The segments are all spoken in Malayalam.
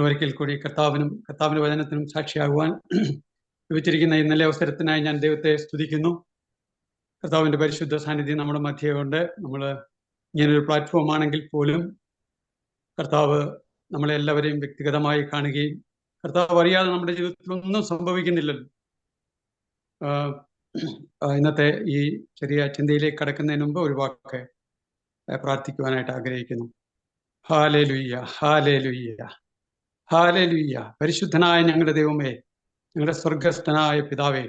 ഒരിക്കൽ കൂടി കർത്താവിന്റെ വചനത്തിനും സാക്ഷിയാകുവാൻ ലഭിച്ചിരിക്കുന്ന ഇന്നലെ അവസരത്തിനായി ഞാൻ ദൈവത്തെ സ്തുതിക്കുന്നു. കർത്താവിന്റെ പരിശുദ്ധ സാന്നിധ്യം നമ്മുടെ മധ്യേ കൊണ്ട് നമ്മൾ ഇങ്ങനൊരു പ്ലാറ്റ്ഫോം ആണെങ്കിൽ പോലും കർത്താവ് നമ്മളെ എല്ലാവരെയും വ്യക്തിഗതമായി കാണുകയും കർത്താവ് അറിയാതെ നമ്മുടെ ജീവിതത്തിൽ ഒന്നും സംഭവിക്കുന്നില്ലല്ലോ. ഇന്നത്തെ ഈ ചെറിയ ചിന്തയിലേക്ക് കടക്കുന്നതിന് മുമ്പ് ഒരു വാക്ക് പ്രാർത്ഥിക്കുവാനായിട്ട് ആഗ്രഹിക്കുന്നു. Hallelujah, hallelujah, hallelujah. പരിശുദ്ധനായ ഞങ്ങളുടെ ദൈവമേ, ഞങ്ങളുടെ സ്വർഗസ്ഥനായ പിതാവേ,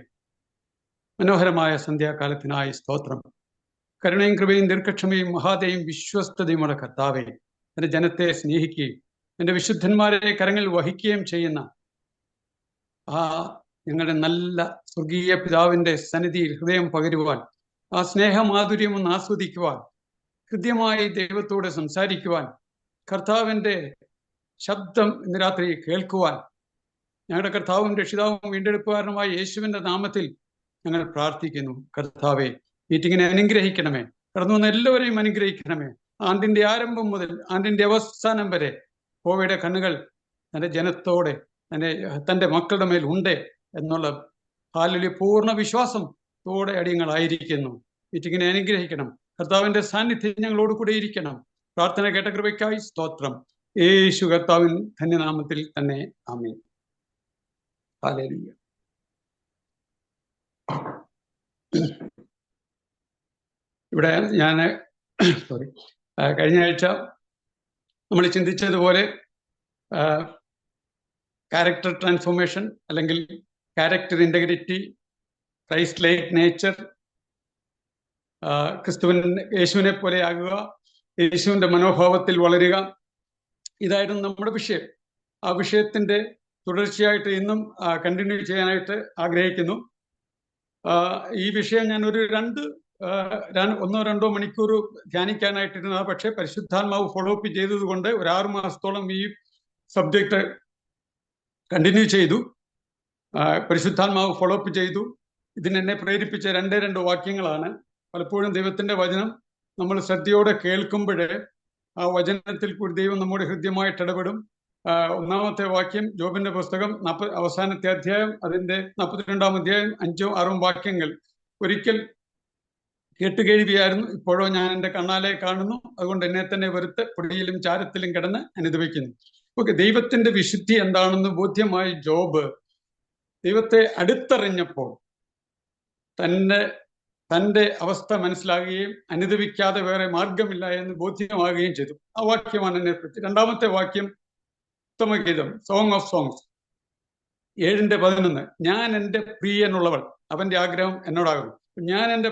മനോഹരമായ സന്ധ്യാകാലത്തിനായി സ്തോത്രം. കരുണയും കൃപയും ദീർഘക്ഷമയും മഹാദയും വിശ്വസ്തതയുമുള്ള കർത്താവേ, എൻ്റെ ജനത്തെ സ്നേഹിക്കുകയും എൻ്റെ വിശുദ്ധന്മാരെ കരങ്ങളിൽ വഹിക്കുകയും ചെയ്യുന്ന ആ ഞങ്ങളുടെ നല്ല സ്വർഗീയ പിതാവിൻ്റെ സന്നിധിയിൽ ഹൃദയം പകരുവാൻ, ആ സ്നേഹമാധുര്യം ഒന്ന് ആസ്വദിക്കുവാൻ, ഹൃദ്യമായി ദൈവത്തോട് സംസാരിക്കുവാൻ, കർത്താവിൻ്റെ ശബ്ദം ഇന്ന് രാത്രി കേൾക്കുവാൻ ഞങ്ങളുടെ കർത്താവും രക്ഷിതാവും വീണ്ടെടുപ്പുകാരനുമായ യേശുവിൻ്റെ നാമത്തിൽ ഞങ്ങൾ പ്രാർത്ഥിക്കുന്നു. കർത്താവെ, മീറ്റിങ്ങിനെ അനുഗ്രഹിക്കണമേ. കടന്നു വന്ന എല്ലാവരെയും അനുഗ്രഹിക്കണമേ. ആണ്ടിൻ്റെ ആരംഭം മുതൽ ആണ്ടിൻ്റെ അവസാനം വരെ കോവിയുടെ കണ്ണുകൾ തൻ്റെ ജനത്തോടെ തൻ്റെ മക്കളുടെ മേൽ ഉണ്ട് എന്നുള്ള ഹാലിലെ പൂർണ്ണ വിശ്വാസത്തോടെ അടിയങ്ങളായിരിക്കുന്നു. മീറ്റിങ്ങിനെ അനുഗ്രഹിക്കണം. കർത്താവിൻ്റെ സാന്നിധ്യം ഞങ്ങളോട് കൂടെ ഇരിക്കണം. പ്രാർത്ഥന കേട്ട കൃപയ്ക്കായി സ്തോത്രം. യേശു കർത്താവിൻ ധന്യനാമത്തിൽ തന്നെ ആമേൻ. ഹല്ലേലൂയ. ഇവിടെ ഞാൻ കഴിഞ്ഞ ആഴ്ച നമ്മൾ ചിന്തിച്ചതുപോലെ ക്യാരക്ടർ ട്രാൻസ്ഫോർമേഷൻ അല്ലെങ്കിൽ character integrity, Christ like nature, യേശുവിനെ പോലെ ആകുക, യേശുവിൻ്റെ മനോഭാവത്തിൽ വളരുക, ഇതായിരുന്നു നമ്മുടെ വിഷയം. ആ വിഷയത്തിൻ്റെ തുടർച്ചയായിട്ട് ഇന്നും കണ്ടിന്യൂ ചെയ്യാനായിട്ട് ആഗ്രഹിക്കുന്നു. ഈ വിഷയം ഞാൻ ഒരു ഒന്നോ രണ്ടോ മണിക്കൂർ ധ്യാനിക്കാനായിട്ടിരുന്നത്, പക്ഷേ പരിശുദ്ധാത്മാവ് ഫോളോ അപ്പ് ചെയ്തത് കൊണ്ട് ഒരു 6 മാസത്തോളം ഈ സബ്ജക്റ്റ് കണ്ടിന്യൂ ചെയ്തു. പരിശുദ്ധാത്മാവ് ഫോളോ അപ്പ് ചെയ്തു. ഇതിനെന്നെ പ്രേരിപ്പിച്ച 2 വാക്യങ്ങളാണ്. പലപ്പോഴും ദൈവത്തിൻ്റെ വചനം നമ്മൾ ശ്രദ്ധയോടെ കേൾക്കുമ്പോഴേ ആ വചനത്തിൽ കൂടി ദൈവം നമ്മുടെ ഹൃദ്യമായിട്ട് ഇടപെടും. ഒന്നാമത്തെ വാക്യം ജോബിന്റെ പുസ്തകം അവസാനത്തെ അധ്യായം, അതിൻ്റെ 42-ാം അധ്യായം 5ഉം 6ഉം വാക്യങ്ങൾ. ഒരിക്കൽ കേട്ടുകേഴ്വിയായിരുന്നു, ഇപ്പോഴോ ഞാൻ എൻ്റെ കണ്ണാലെ കാണുന്നു, അതുകൊണ്ട് എന്നെ തന്നെ വെറുത്ത് പൊടിയിലും ചാരത്തിലും കിടന്ന് അനുഭവിക്കുന്നു. ഓക്കെ, ദൈവത്തിന്റെ വിശുദ്ധി എന്താണെന്ന് ബോധ്യമായി ജോബ് ദൈവത്തെ അടുത്തറിഞ്ഞപ്പോൾ തൻ്റെ അവസ്ഥ മനസ്സിലാകുകയും അനുഭവിക്കാതെ വേറെ മാർഗമില്ല എന്ന് ബോധ്യമാകുകയും ചെയ്തു. ആ വാക്യമാണ് എന്നെ പറ്റി. 2ാമത്തെ വാക്യം ഉത്തമഗീതം, സോങ് ഓഫ് സോങ്സ് 7:11. ഞാൻ എൻ്റെ പ്രിയനുള്ളവൾ, അവന്റെ ആഗ്രഹം എന്നോടാകുന്നു. ഞാൻ എൻ്റെ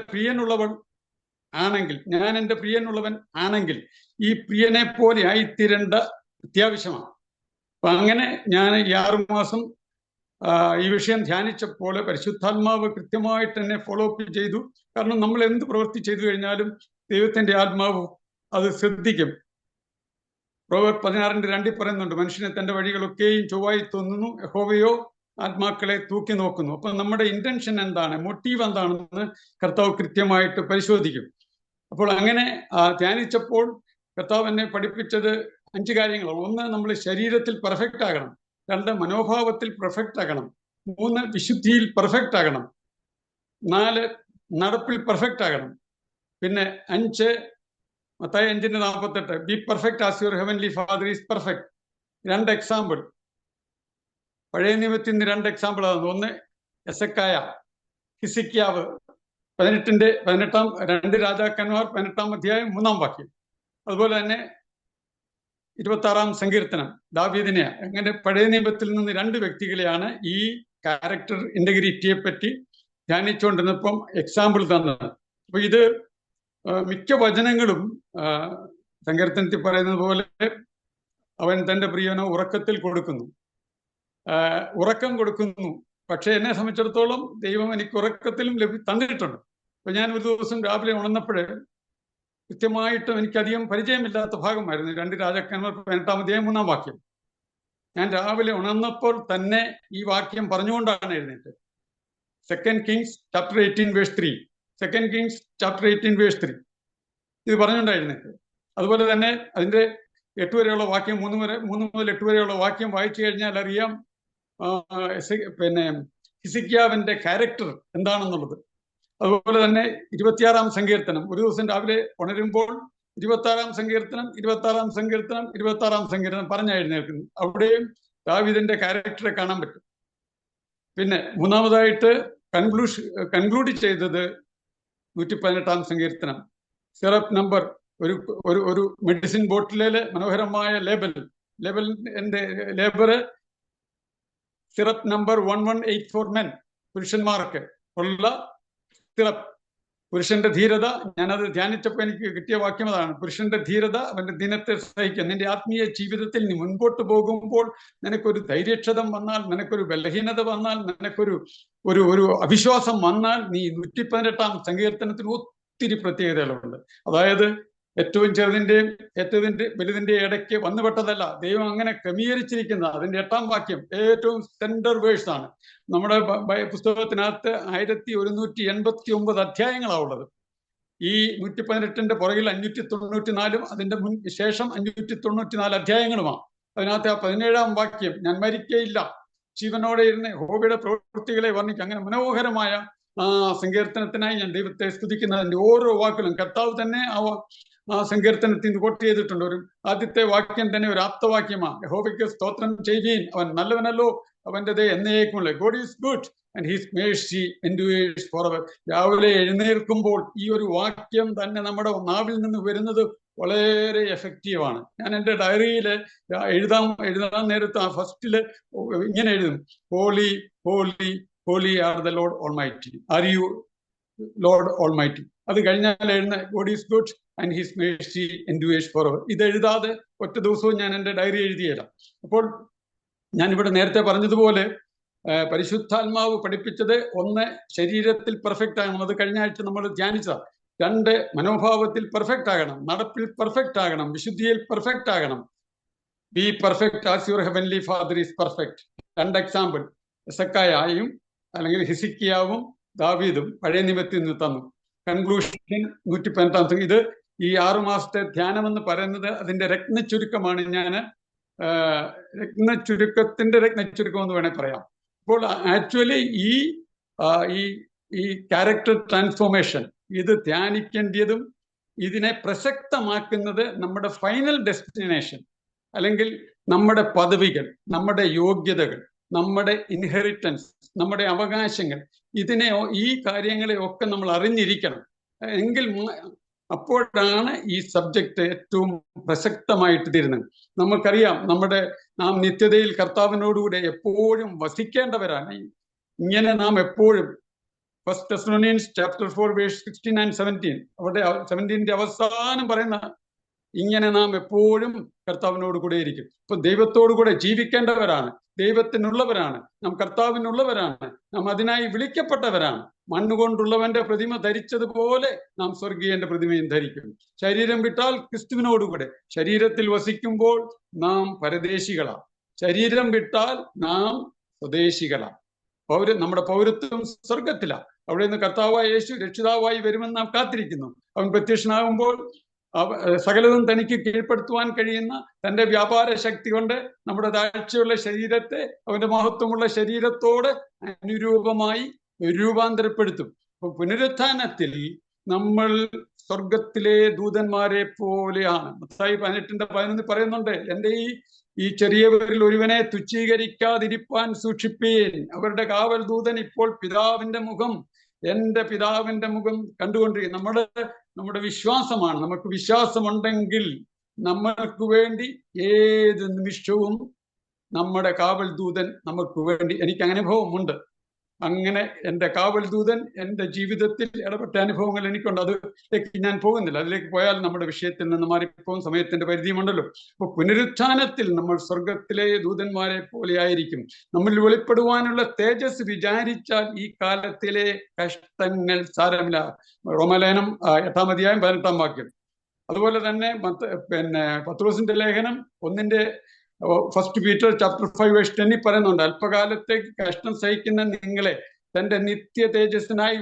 പ്രിയനുള്ളവൻ ആണെങ്കിൽ ഈ പ്രിയനെ പോലെ ആയിത്തീരേണ്ട അത്യാവശ്യമാണ്. അപ്പൊ അങ്ങനെ ഞാൻ ഈ 6 മാസം ഈ വിഷയം ധ്യാനിച്ചപ്പോൾ പരിശുദ്ധാത്മാവ് കൃത്യമായിട്ട് എന്നെ ഫോളോ അപ്പ് ചെയ്തു. കാരണം നമ്മൾ എന്ത് പ്രവൃത്തി ചെയ്തു കഴിഞ്ഞാലും ദൈവത്തിന്റെ ആത്മാവ് അത് ശ്രദ്ധിക്കും. പ്രോവർബ്സ് 16:2 പറയുന്നുണ്ട്, മനുഷ്യനെ തന്റെ വഴികളൊക്കെയും ചൊവ്വായി തോന്നുന്നു, യഹോവയോ ആത്മാക്കളെ തൂക്കി നോക്കുന്നു. അപ്പൊ നമ്മുടെ ഇന്റൻഷൻ എന്താണ്, മോട്ടീവ് എന്താണെന്ന് കർത്താവ് കൃത്യമായിട്ട് പരിശോധിക്കും. അപ്പോൾ അങ്ങനെ ധ്യാനിച്ചപ്പോൾ കർത്താവ് എന്നെ പഠിപ്പിച്ചത് 5 കാര്യങ്ങളാണ്. 1, നമ്മൾ ശരീരത്തിൽ പെർഫെക്റ്റ് ആകണം. 2, മനോഭാവത്തിൽ പെർഫെക്റ്റ് ആകണം. 3, വിശുദ്ധിയിൽ പെർഫെക്റ്റ് ആകണം. 4, നടപ്പിൽ പെർഫെക്റ്റ് ആകണം. പിന്നെ 5, Mathai 5:48, be perfect as your heavenly father is perfect. 2 example പഴയ നിയമത്തിൽ നിന്ന് 2 എക്സാമ്പിൾ ആണ്. 1 എസെക്കിയാവ്, ഹിസ്കിയാവ് 2 രാജാക്കന്മാർ 18-ാം അധ്യായം 3-ാം വാക്യം. അതുപോലെ തന്നെ 26-ാം സങ്കീർത്തനം ദാവീദിനെ. അങ്ങനെ പഴയ നിയമത്തിൽ നിന്ന് 2 വ്യക്തികളെയാണ് ഈ ക്യാരക്ടർ ഇന്റഗ്രിറ്റിയെ പറ്റി ധ്യാനിച്ചുകൊണ്ടിരുന്നപ്പം എക്സാമ്പിൾ തന്നത്. അപ്പൊ ഇത് മിക്ക വചനങ്ങളും സങ്കീർത്തനത്തിൽ പറയുന്നത് പോലെ അവൻ തൻ്റെ പ്രിയനോ ഉറക്കത്തിൽ കൊടുക്കുന്നു, ഉറക്കം കൊടുക്കുന്നു. പക്ഷെ എന്നെ സംബന്ധിച്ചിടത്തോളം ദൈവം എനിക്ക് ഉറക്കത്തിലും തന്നിട്ടുണ്ട്. അപ്പൊ ഞാൻ ഒരു ദിവസം രാവിലെ ഉണർന്നപ്പോഴേ കൃത്യമായിട്ടും എനിക്കധികം പരിചയമില്ലാത്ത ഭാഗമായിരുന്നു 2 രാജാക്കന്മാർ 18-ാം അധ്യായം 3-ാം വാക്യം. ഞാൻ രാവിലെ ഉണർന്നപ്പോൾ തന്നെ ഈ വാക്യം പറഞ്ഞുകൊണ്ടാണ് എഴുന്നേറ്റത്. 2 Kings chapter 18 verse 3. 2 Kings chapter 18 verse 3 ഇത് പറഞ്ഞുകൊണ്ടാണ് എഴുന്നേറ്റത്. അതുപോലെ തന്നെ അതിൻ്റെ 8 വരെയുള്ള വാക്യം 3 മുതൽ 8 വരെയുള്ള വാക്യം വായിച്ചു കഴിഞ്ഞാൽ അറിയാം പിന്നെ ഹിസിക്കിയാവിന്റെ ക്യാരക്ടർ എന്താണെന്നുള്ളത്. അതുപോലെ തന്നെ 26-ാം സങ്കീർത്തനം, ഒരു ദിവസം രാവിലെ ഉണരുമ്പോൾ 26-ാം സങ്കീർത്തനം 26-ാം സങ്കീർത്തനം 26-ാം സങ്കീർത്തനം പറഞ്ഞ എഴുന്നേൽക്കുന്നു. അവിടെയും ദാവീദിന്റെ ക്യാരക്ടറെ കാണാൻ പറ്റും. പിന്നെ മൂന്നാമതായിട്ട് കൺക്ലൂഡ് ചെയ്തത് 118-ാം സങ്കീർത്തനം. സിറപ്പ് നമ്പർ, ഒരു മെഡിസിൻ ബോട്ടിലെ മനോഹരമായ ലേബല് സിറപ്പ് നമ്പർ 1184 മെൻ, പുരുഷന്മാർക്ക് ഉള്ള സിറപ്പ്. പുരുഷന്റെ ധീരത, ഞാനത് ധ്യാനിച്ചപ്പോൾ എനിക്ക് കിട്ടിയ വാക്യം അതാണ്. പുരുഷന്റെ ധീരത അവന്റെ ദിനത്തെ സഹിക്കും. നിന്റെ ആത്മീയ ജീവിതത്തിൽ നീ മുൻപോട്ട് പോകുമ്പോൾ നിനക്കൊരു ധൈര്യക്ഷതം വന്നാൽ, നിനക്കൊരു ബലഹീനത വന്നാൽ, നിനക്കൊരു ഒരു അവിശ്വാസം വന്നാൽ, നീ 118-ാം സങ്കീർത്തനത്തിന് ഒത്തിരി പ്രത്യേകതകളുണ്ട്. അതായത് ഏറ്റവും ചെറുതിന്റെയും ഏറ്റവും വലുതിന്റെയും ഇടയ്ക്ക് വന്നുപെട്ടതല്ല, ദൈവം അങ്ങനെ ക്രമീകരിച്ചിരിക്കുന്ന അതിന്റെ 8-ാം വാക്യം ഏറ്റവും സെന്റർ വേഴ്സ് ആണ്. നമ്മുടെ പുസ്തകത്തിനകത്ത് 1189 അധ്യായങ്ങളാണ് ഉള്ളത്. ഈ 118-ന്റെ പുറകിൽ 594 അതിന്റെ ശേഷം 594 അധ്യായങ്ങളുമാണ്. അതിനകത്ത് ആ 17-ാം വാക്യം, ഞാൻ മരിക്കയില്ല, ജീവനോടെ ഇരുന്ന് യഹോവയുടെ പ്രവൃത്തികളെ വർണ്ണിക്കും. അങ്ങനെ മനോഹരമായ സങ്കീർത്തനത്തിനായി ഞാൻ ദൈവത്തെ സ്തുതിക്കുന്നതിന്റെ ഓരോ വാക്കുകളും കർത്താവ് തന്നെ ആ സങ്കീർത്തനത്തിൽ നിന്ന് കോട്ട് ചെയ്തിട്ടുണ്ട്. ആദ്യത്തെ വാക്യം തന്നെ ഒരു ആപ്തവാക്യമാണ്. യഹോവയ്ക്ക് സ്തോത്രം ചെയ്യുവീൻ, അവൻ നല്ലവനല്ലോ, അവന്റെ ദയ എന്നേക്കുമുള്ള. God is good and his mercy endures forever. രാവിലെ എഴുന്നേൽക്കുമ്പോൾ ഈ ഒരു വാക്യം തന്നെ നമ്മുടെ നാവിൽ നിന്ന് വരുന്നത് വളരെ എഫക്റ്റീവാണ്. ഞാൻ എൻ്റെ ഡയറിയിൽ എഴുതാൻ നേരത്ത് ഫസ്റ്റില് ഇങ്ങനെ എഴുതും, holy holy holy are the Lord Almighty, are you Lord Almighty. അത് കഴിഞ്ഞാൽ എഴുതുന്ന God is good and his mercy endures forever. ഇത് എഴുതാതെ ഒറ്റ ദിവസവും ഞാൻ എൻ്റെ ഡയറി എഴുതിയില്ല. അപ്പോൾ ഞാനിവിടെ നേരത്തെ പറഞ്ഞതുപോലെ പരിശുദ്ധാത്മാവ് പഠിപ്പിച്ചത്, 1 ശരീരത്തിൽ പെർഫെക്റ്റ് ആകണം, അത് കഴിഞ്ഞ ആഴ്ച നമ്മൾ ധ്യാനിച്ചതാണ്. 2 മനോഭാവത്തിൽ പെർഫെക്റ്റ് ആകണം, നടപ്പിൽ പെർഫെക്റ്റ് ആകണം, വിശുദ്ധിയിൽ പെർഫെക്റ്റ് ആകണം. Be perfect as your heavenly father is perfect. 2 example എസെക്കിയായും അല്ലെങ്കിൽ ഹിസിക്കിയാവും ദാവീദും പഴയ നിയമത്തിൽ നിന്ന് തന്നു. കൺക്ലൂഷൻ 118-ാം. ഇത് ഈ 6 മാസത്തെ ധ്യാനം എന്ന് പറയുന്നത് അതിന്റെ രത്നച്ചുരുക്കമാണ്. ഞാൻ രത്നച്ചുരുക്കം എന്ന് വേണേൽ പറയാം. അപ്പോൾ ആക്ച്വലി ഈ ക്യാരക്ടർ ട്രാൻസ്ഫോർമേഷൻ ഇത് ധ്യാനിക്കേണ്ടതും ഇതിനെ പ്രസക്തമാക്കുന്നത് നമ്മുടെ ഫൈനൽ ഡെസ്റ്റിനേഷൻ, അല്ലെങ്കിൽ നമ്മുടെ പദവികൾ, നമ്മുടെ യോഗ്യതകൾ, നമ്മുടെ ഇൻഹെറിറ്റൻസ്, നമ്മുടെ അവകാശങ്ങൾ, ഈ കാര്യങ്ങളെ ഒക്കെ നമ്മൾ അറിഞ്ഞിരിക്കണം. എങ്കിൽ അപ്പോഴാണ് ഈ സബ്ജക്റ്റ് ഏറ്റവും പ്രസക്തമായിട്ട് തീരുന്നത്. നമുക്കറിയാം, നാം നിത്യതയിൽ കർത്താവിനോടുകൂടെ എപ്പോഴും വസിക്കേണ്ടവരാണ്. ഇങ്ങനെ നാം എപ്പോഴും first Thessalonians chapter 4 verse 16 and 17 അവിടെ 17ന്റെ അവസാനം പറയുന്ന, ഇങ്ങനെ നാം എപ്പോഴും കർത്താവിനോട് കൂടെ ഇരിക്കും. ഇപ്പൊ ദൈവത്തോടു കൂടെ ജീവിക്കേണ്ടവരാണ്, ദൈവത്തിനുള്ളവരാണ്, നാം കർത്താവിനുള്ളവരാണ്, നാം അതിനായി വിളിക്കപ്പെട്ടവരാണ്. മണ്ണുകൊണ്ടുള്ളവന്റെ പ്രതിമ ധരിച്ചതുപോലെ നാം സ്വർഗീയന്റെ പ്രതിമയും ധരിക്കും. ശരീരം വിട്ടാൽ ക്രിസ്തുവിനോടുകൂടെ, ശരീരത്തിൽ വസിക്കുമ്പോൾ നാം പരദേശികളാണ്, ശരീരം വിട്ടാൽ നാം സ്വദേശികളാണ്. നമ്മുടെ പൗരത്വം സ്വർഗത്തിലാണ്. അവിടെ നിന്ന് കർത്താവായ യേശു രക്ഷിതാവായി വരുമെന്ന് നാം കാത്തിരിക്കുന്നു. അവൻ പ്രത്യക്ഷനാകുമ്പോൾ സകലതും തനിക്ക് കീഴ്പ്പെടുത്തുവാൻ കഴിയുന്ന തന്റെ വ്യാപാര ശക്തി കൊണ്ട് നമ്മുടെ താഴ്ചയുള്ള ശരീരത്തെ അവന്റെ മഹത്വമുള്ള ശരീരത്തോട് അനുരൂപമായി രൂപാന്തരപ്പെടുത്തും. അപ്പൊ പുനരുത്ഥാനത്തിൽ നമ്മൾ സ്വർഗത്തിലെ ദൂതന്മാരെ പോലെയാണ്. മത്തായി 18:11 പറയുന്നുണ്ട്, എൻ്റെ ഈ ചെറിയവരിൽ ഒരുവനെ തുച്ഛീകരിക്കാതിരിപ്പാൻ സൂക്ഷിപ്പീൻ. അവരുടെ കാവൽ ദൂതൻ ഇപ്പോൾ എൻ്റെ പിതാവിന്റെ മുഖം കണ്ടുകൊണ്ടിരിക്കും. നമ്മുടെ വിശ്വാസമാണ്. നമുക്ക് വിശ്വാസമുണ്ടെങ്കിൽ നമ്മൾക്ക് വേണ്ടി ഏത് നിമിഷവും നമ്മുടെ കാവൽ ദൂതൻ നമുക്ക് വേണ്ടി, എനിക്ക് അനുഭവമുണ്ട്. അങ്ങനെ എൻ്റെ കാവൽ ദൂതൻ എൻ്റെ ജീവിതത്തിൽ ഇടപെട്ട അനുഭവങ്ങൾ എനിക്കുണ്ട്. അതിലേക്ക് ഞാൻ പോകുന്നില്ല. അതിലേക്ക് പോയാൽ നമ്മുടെ വിഷയത്തിൽ നിന്ന് മാറിപ്പോകും, സമയത്തിന്റെ പരിധിയുമുണ്ടല്ലോ. അപ്പൊ പുനരുത്ഥാനത്തിൽ നമ്മൾ സ്വർഗത്തിലെ ദൂതന്മാരെ പോലെ ആയിരിക്കും. നമ്മൾ വെളിപ്പെടുവാനുള്ള തേജസ് വിചാരിച്ചാൽ ഈ കാലത്തിലെ കഷ്ടങ്ങൾ സാരമില്ല. റോമാലേഖനം 8-ാം അധ്യായം 18-ാം വാക്യം. അതുപോലെ തന്നെ പത്രോസിന്റെ ലേഖനം 1 പീറ്റർ ചാപ്റ്റർ 5 വേഴ്സ് 10 പറയുന്നുണ്ട്, അല്പകാലത്തേക്ക് കഷ്ടം സഹിക്കുന്ന നിങ്ങളെ തന്റെ നിത്യ തേജസ്സിനായി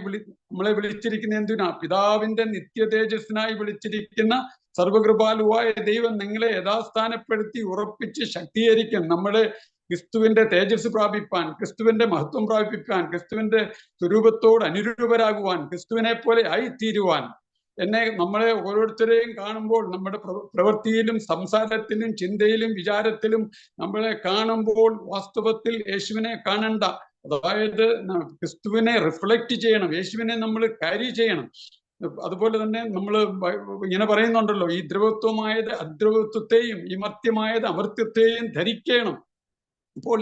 നമ്മളെ വിളിച്ചിരിക്കുന്ന എന്തിനാ? പിതാവിന്റെ നിത്യ തേജസ്സിനായി വിളിച്ചിരിക്കുന്ന സർവകൃപാലുവായ ദൈവം നിങ്ങളെ യഥാസ്ഥാനപ്പെടുത്തി ഉറപ്പിച്ച് ശക്തീകരിക്കും. നമ്മളെ ക്രിസ്തുവിന്റെ തേജസ് പ്രാപിപ്പാൻ, ക്രിസ്തുവിന്റെ മഹത്വം പ്രാപിപ്പാൻ, ക്രിസ്തുവിന്റെ സ്വരൂപത്തോട് അനുരൂപരാകുവാൻ, ക്രിസ്തുവിനെ പോലെ ആയിത്തീരുവാൻ. നമ്മളെ ഓരോരുത്തരെയും കാണുമ്പോൾ നമ്മുടെ പ്രവൃത്തിയിലും സംസാരത്തിലും ചിന്തയിലും വിചാരത്തിലും നമ്മളെ കാണുമ്പോൾ വാസ്തവത്തിൽ യേശുവിനെ കാണണ്ട, അതായത് ക്രിസ്തുവിനെ റിഫ്ലക്റ്റ് ചെയ്യണം, യേശുവിനെ നമ്മൾ ക്യാരി ചെയ്യണം. അതുപോലെ തന്നെ നമ്മൾ ഇങ്ങനെ പറയുന്നുണ്ടല്ലോ, ഈ ദ്രവത്വമായത് അദ്രവത്വത്തെയും ഈ മർത്യമായത് അമർത്യത്തെയും ധരിക്കണം. അപ്പോൾ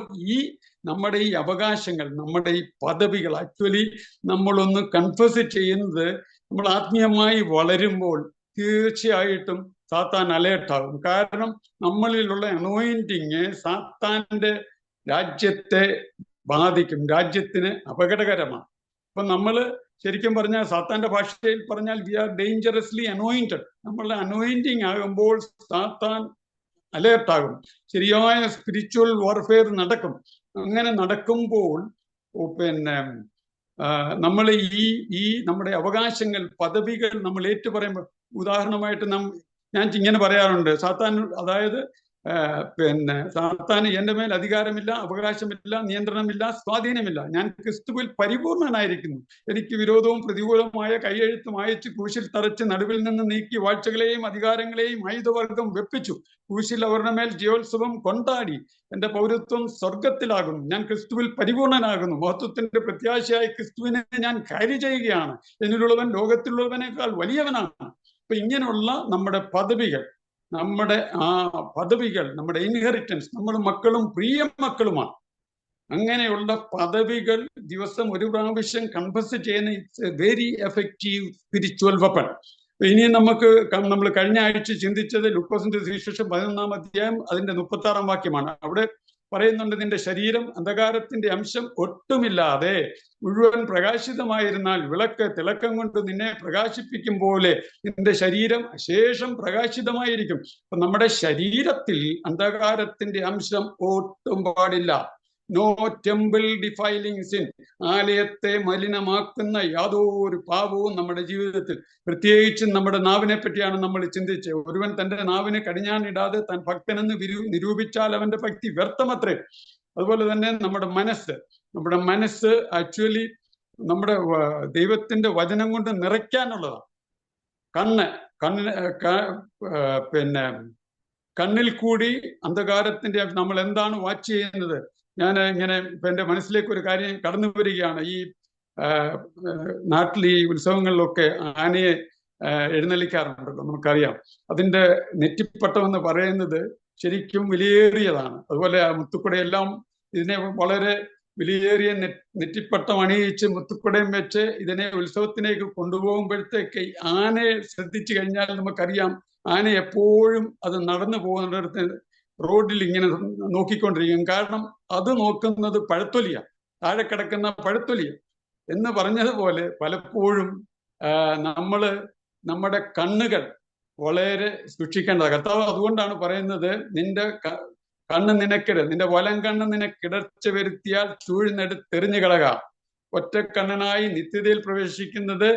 നമ്മുടെ ഈ അവകാശങ്ങൾ, നമ്മുടെ ഈ പദവികൾ ആക്ച്വലി നമ്മളൊന്ന് കൺഫസ് ചെയ്യുന്നത്, നമ്മൾ ആത്മീയമായി വളരുമ്പോൾ തീർച്ചയായിട്ടും സാത്താൻ അലേർട്ടാകും. കാരണം നമ്മളിലുള്ള അനോയിന്റിങ് സാത്താന്റെ രാജ്യത്തെ ബാധിക്കും, രാജ്യത്തിന് അപകടകരമാണ്. അപ്പൊ നമ്മള് ശരിക്കും പറഞ്ഞാൽ സാത്താന്റെ ഭാഷയിൽ പറഞ്ഞാൽ വി ആർ ഡേഞ്ചറസ്ലി അനോയിന്റഡ്. നമ്മളുടെ അനോയിന്റിങ് ആകുമ്പോൾ സാത്താൻ അലേർട്ടാകും, ശരിയായ സ്പിരിച്വൽ വാർഫെയർ നടക്കും. അങ്ങനെ നടക്കുമ്പോൾ നമ്മൾ ഈ നമ്മുടെ അവകാശങ്ങൾ, പദവികൾ നമ്മൾ ഏറ്റു പറയുമ്പോൾ, ഉദാഹരണമായിട്ട് ഞാൻ ഇങ്ങനെ പറയാറുണ്ട്, സാത്താൻ, അതായത് സാത്താന് എന്റെ മേൽ അധികാരമില്ല, അവകാശമില്ല, നിയന്ത്രണമില്ല, സ്വാധീനമില്ല. ഞാൻ ക്രിസ്തുവിൽ പരിപൂർണനായിരിക്കുന്നു. എനിക്ക് വിരോധവും പ്രതികൂലമായ കൈയെഴുത്തും അയച്ച് ക്രൂശിൽ തറച്ച് നടുവിൽ നിന്ന് നീക്കി വാഴ്ചകളെയും അധികാരങ്ങളെയും ആയുധവർഗം വെപ്പിച്ചു. ക്രൂശിൽ അവരുടെ മേൽ ജയോത്സവം കൊണ്ടാടി. എന്റെ പൗരത്വം സ്വർഗത്തിലാകുന്നു. ഞാൻ ക്രിസ്തുവിൽ പരിപൂർണനാകുന്നു. മഹത്വത്തിന്റെ പ്രത്യാശയായി ക്രിസ്തുവിനെ ഞാൻ ക്യാരി ചെയ്യുകയാണ്. എന്നിലുള്ളവൻ ലോകത്തിലുള്ളവനേക്കാൾ വലിയവനാണ്. അപ്പൊ ഇങ്ങനെയുള്ള നമ്മുടെ പദവികൾ, നമ്മുടെ നമ്മുടെ ഇൻഹെറിറ്റൻസ്, നമ്മുടെ മക്കളും പ്രിയ മക്കളുമാണ്. അങ്ങനെയുള്ള പദവികൾ ദിവസം ഒരു പ്രാവശ്യം കൺഫസ് ചെയ്യുന്ന it's A very effective spiritual weapon. ഇനി നമ്മൾ കഴിഞ്ഞ ആഴ്ച ചിന്തിച്ചത് ലൂക്കോസിന്റെ സുവിശേഷം 11-ാം അധ്യായം അതിന്റെ 36-ാം വാക്യമാണ്. അവിടെ പറയുന്നുണ്ട്, നിന്റെ ശരീരം അന്ധകാരത്തിന്റെ അംശം ഒട്ടുമില്ലാതെ മുഴുവൻ പ്രകാശിതമായിരുന്നാൽ വിളക്ക് തിളക്കം കൊണ്ട് നിന്നെ പ്രകാശിപ്പിക്കും പോലെ നിന്റെ ശരീരം അശേഷം പ്രകാശിതമായിരിക്കും. അപ്പൊ നമ്മുടെ ശരീരത്തിൽ അന്ധകാരത്തിന്റെ അംശം ഒട്ടും പാടില്ല. No temple defiling sin. ആലയത്തെ മലിനമാക്കുന്ന യാതൊരു പാപവും നമ്മുടെ ജീവിതത്തിൽ, പ്രത്യേകിച്ചും നമ്മുടെ നാവിനെ പറ്റിയാണ് നമ്മൾ ചിന്തിച്ചത്. ഒരുവൻ തന്റെ നാവിന് കടിഞ്ഞാണിടാതെ താൻ ഭക്തനെന്ന് നിരൂപിച്ചാൽ അവന്റെ ഭക്തി വ്യർത്ഥമത്രേ. അതുപോലെ തന്നെ നമ്മുടെ മനസ്സ് ആക്ച്വലി നമ്മുടെ ദൈവത്തിന്റെ വചനം കൊണ്ട് നിറയ്ക്കാനുള്ളതാണ്. കണ്ണിൽ കൂടി അന്ധകാരത്തിന്റെ നമ്മൾ എന്താണ് വാച്ച് ചെയ്യുന്നത്? ഞാൻ ഇങ്ങനെ ഇപ്പൊ എന്റെ മനസ്സിലേക്ക് ഒരു കാര്യം കടന്നു വരികയാണ്. ഈ നാട്ടിൽ ഈ ഉത്സവങ്ങളിലൊക്കെ ആനയെ എഴുന്നള്ളിക്കാറുണ്ടല്ലോ, നമുക്കറിയാം. അതിന്റെ നെറ്റിപ്പട്ടം എന്ന് പറയുന്നത് ശരിക്കും വിലയേറിയതാണ്. അതുപോലെ മുത്തുക്കുടയെല്ലാം ഇതിനെ വളരെ വിലയേറിയ നെറ്റിപ്പട്ടം അണിയിച്ച് മുത്തുക്കുടയും വെച്ച് ഇതിനെ ഉത്സവത്തിലേക്ക് കൊണ്ടുപോകുമ്പോഴത്തേക്ക് ആനയെ ശ്രദ്ധിച്ചു കഴിഞ്ഞാൽ നമുക്കറിയാം, ആന എപ്പോഴും അത് നടന്നു പോകുന്നിടത്ത് റോഡിൽ ഇങ്ങനെ നോക്കിക്കൊണ്ടിരിക്കും. കാരണം അത് നോക്കുന്നത് പഴത്തൊലിയ, താഴെ കിടക്കുന്ന പഴത്തൊലിയ. എന്ന് പറഞ്ഞതുപോലെ പലപ്പോഴും നമ്മുടെ കണ്ണുകൾ വളരെ സൂക്ഷിക്കേണ്ടത്. കർത്താവ് അതുകൊണ്ടാണ് പറയുന്നത്, നിന്റെ കണ്ണ് നിന്റെ വലം കണ്ണ് നിനക്കിടർച്ച വരുത്തിയാൽ ചൂഴ്ന്നെടുത്തെറിഞ്ഞു കളക. ഒറ്റക്കണ്ണനായി നിത്യതയിൽ പ്രവേശിക്കുന്നത്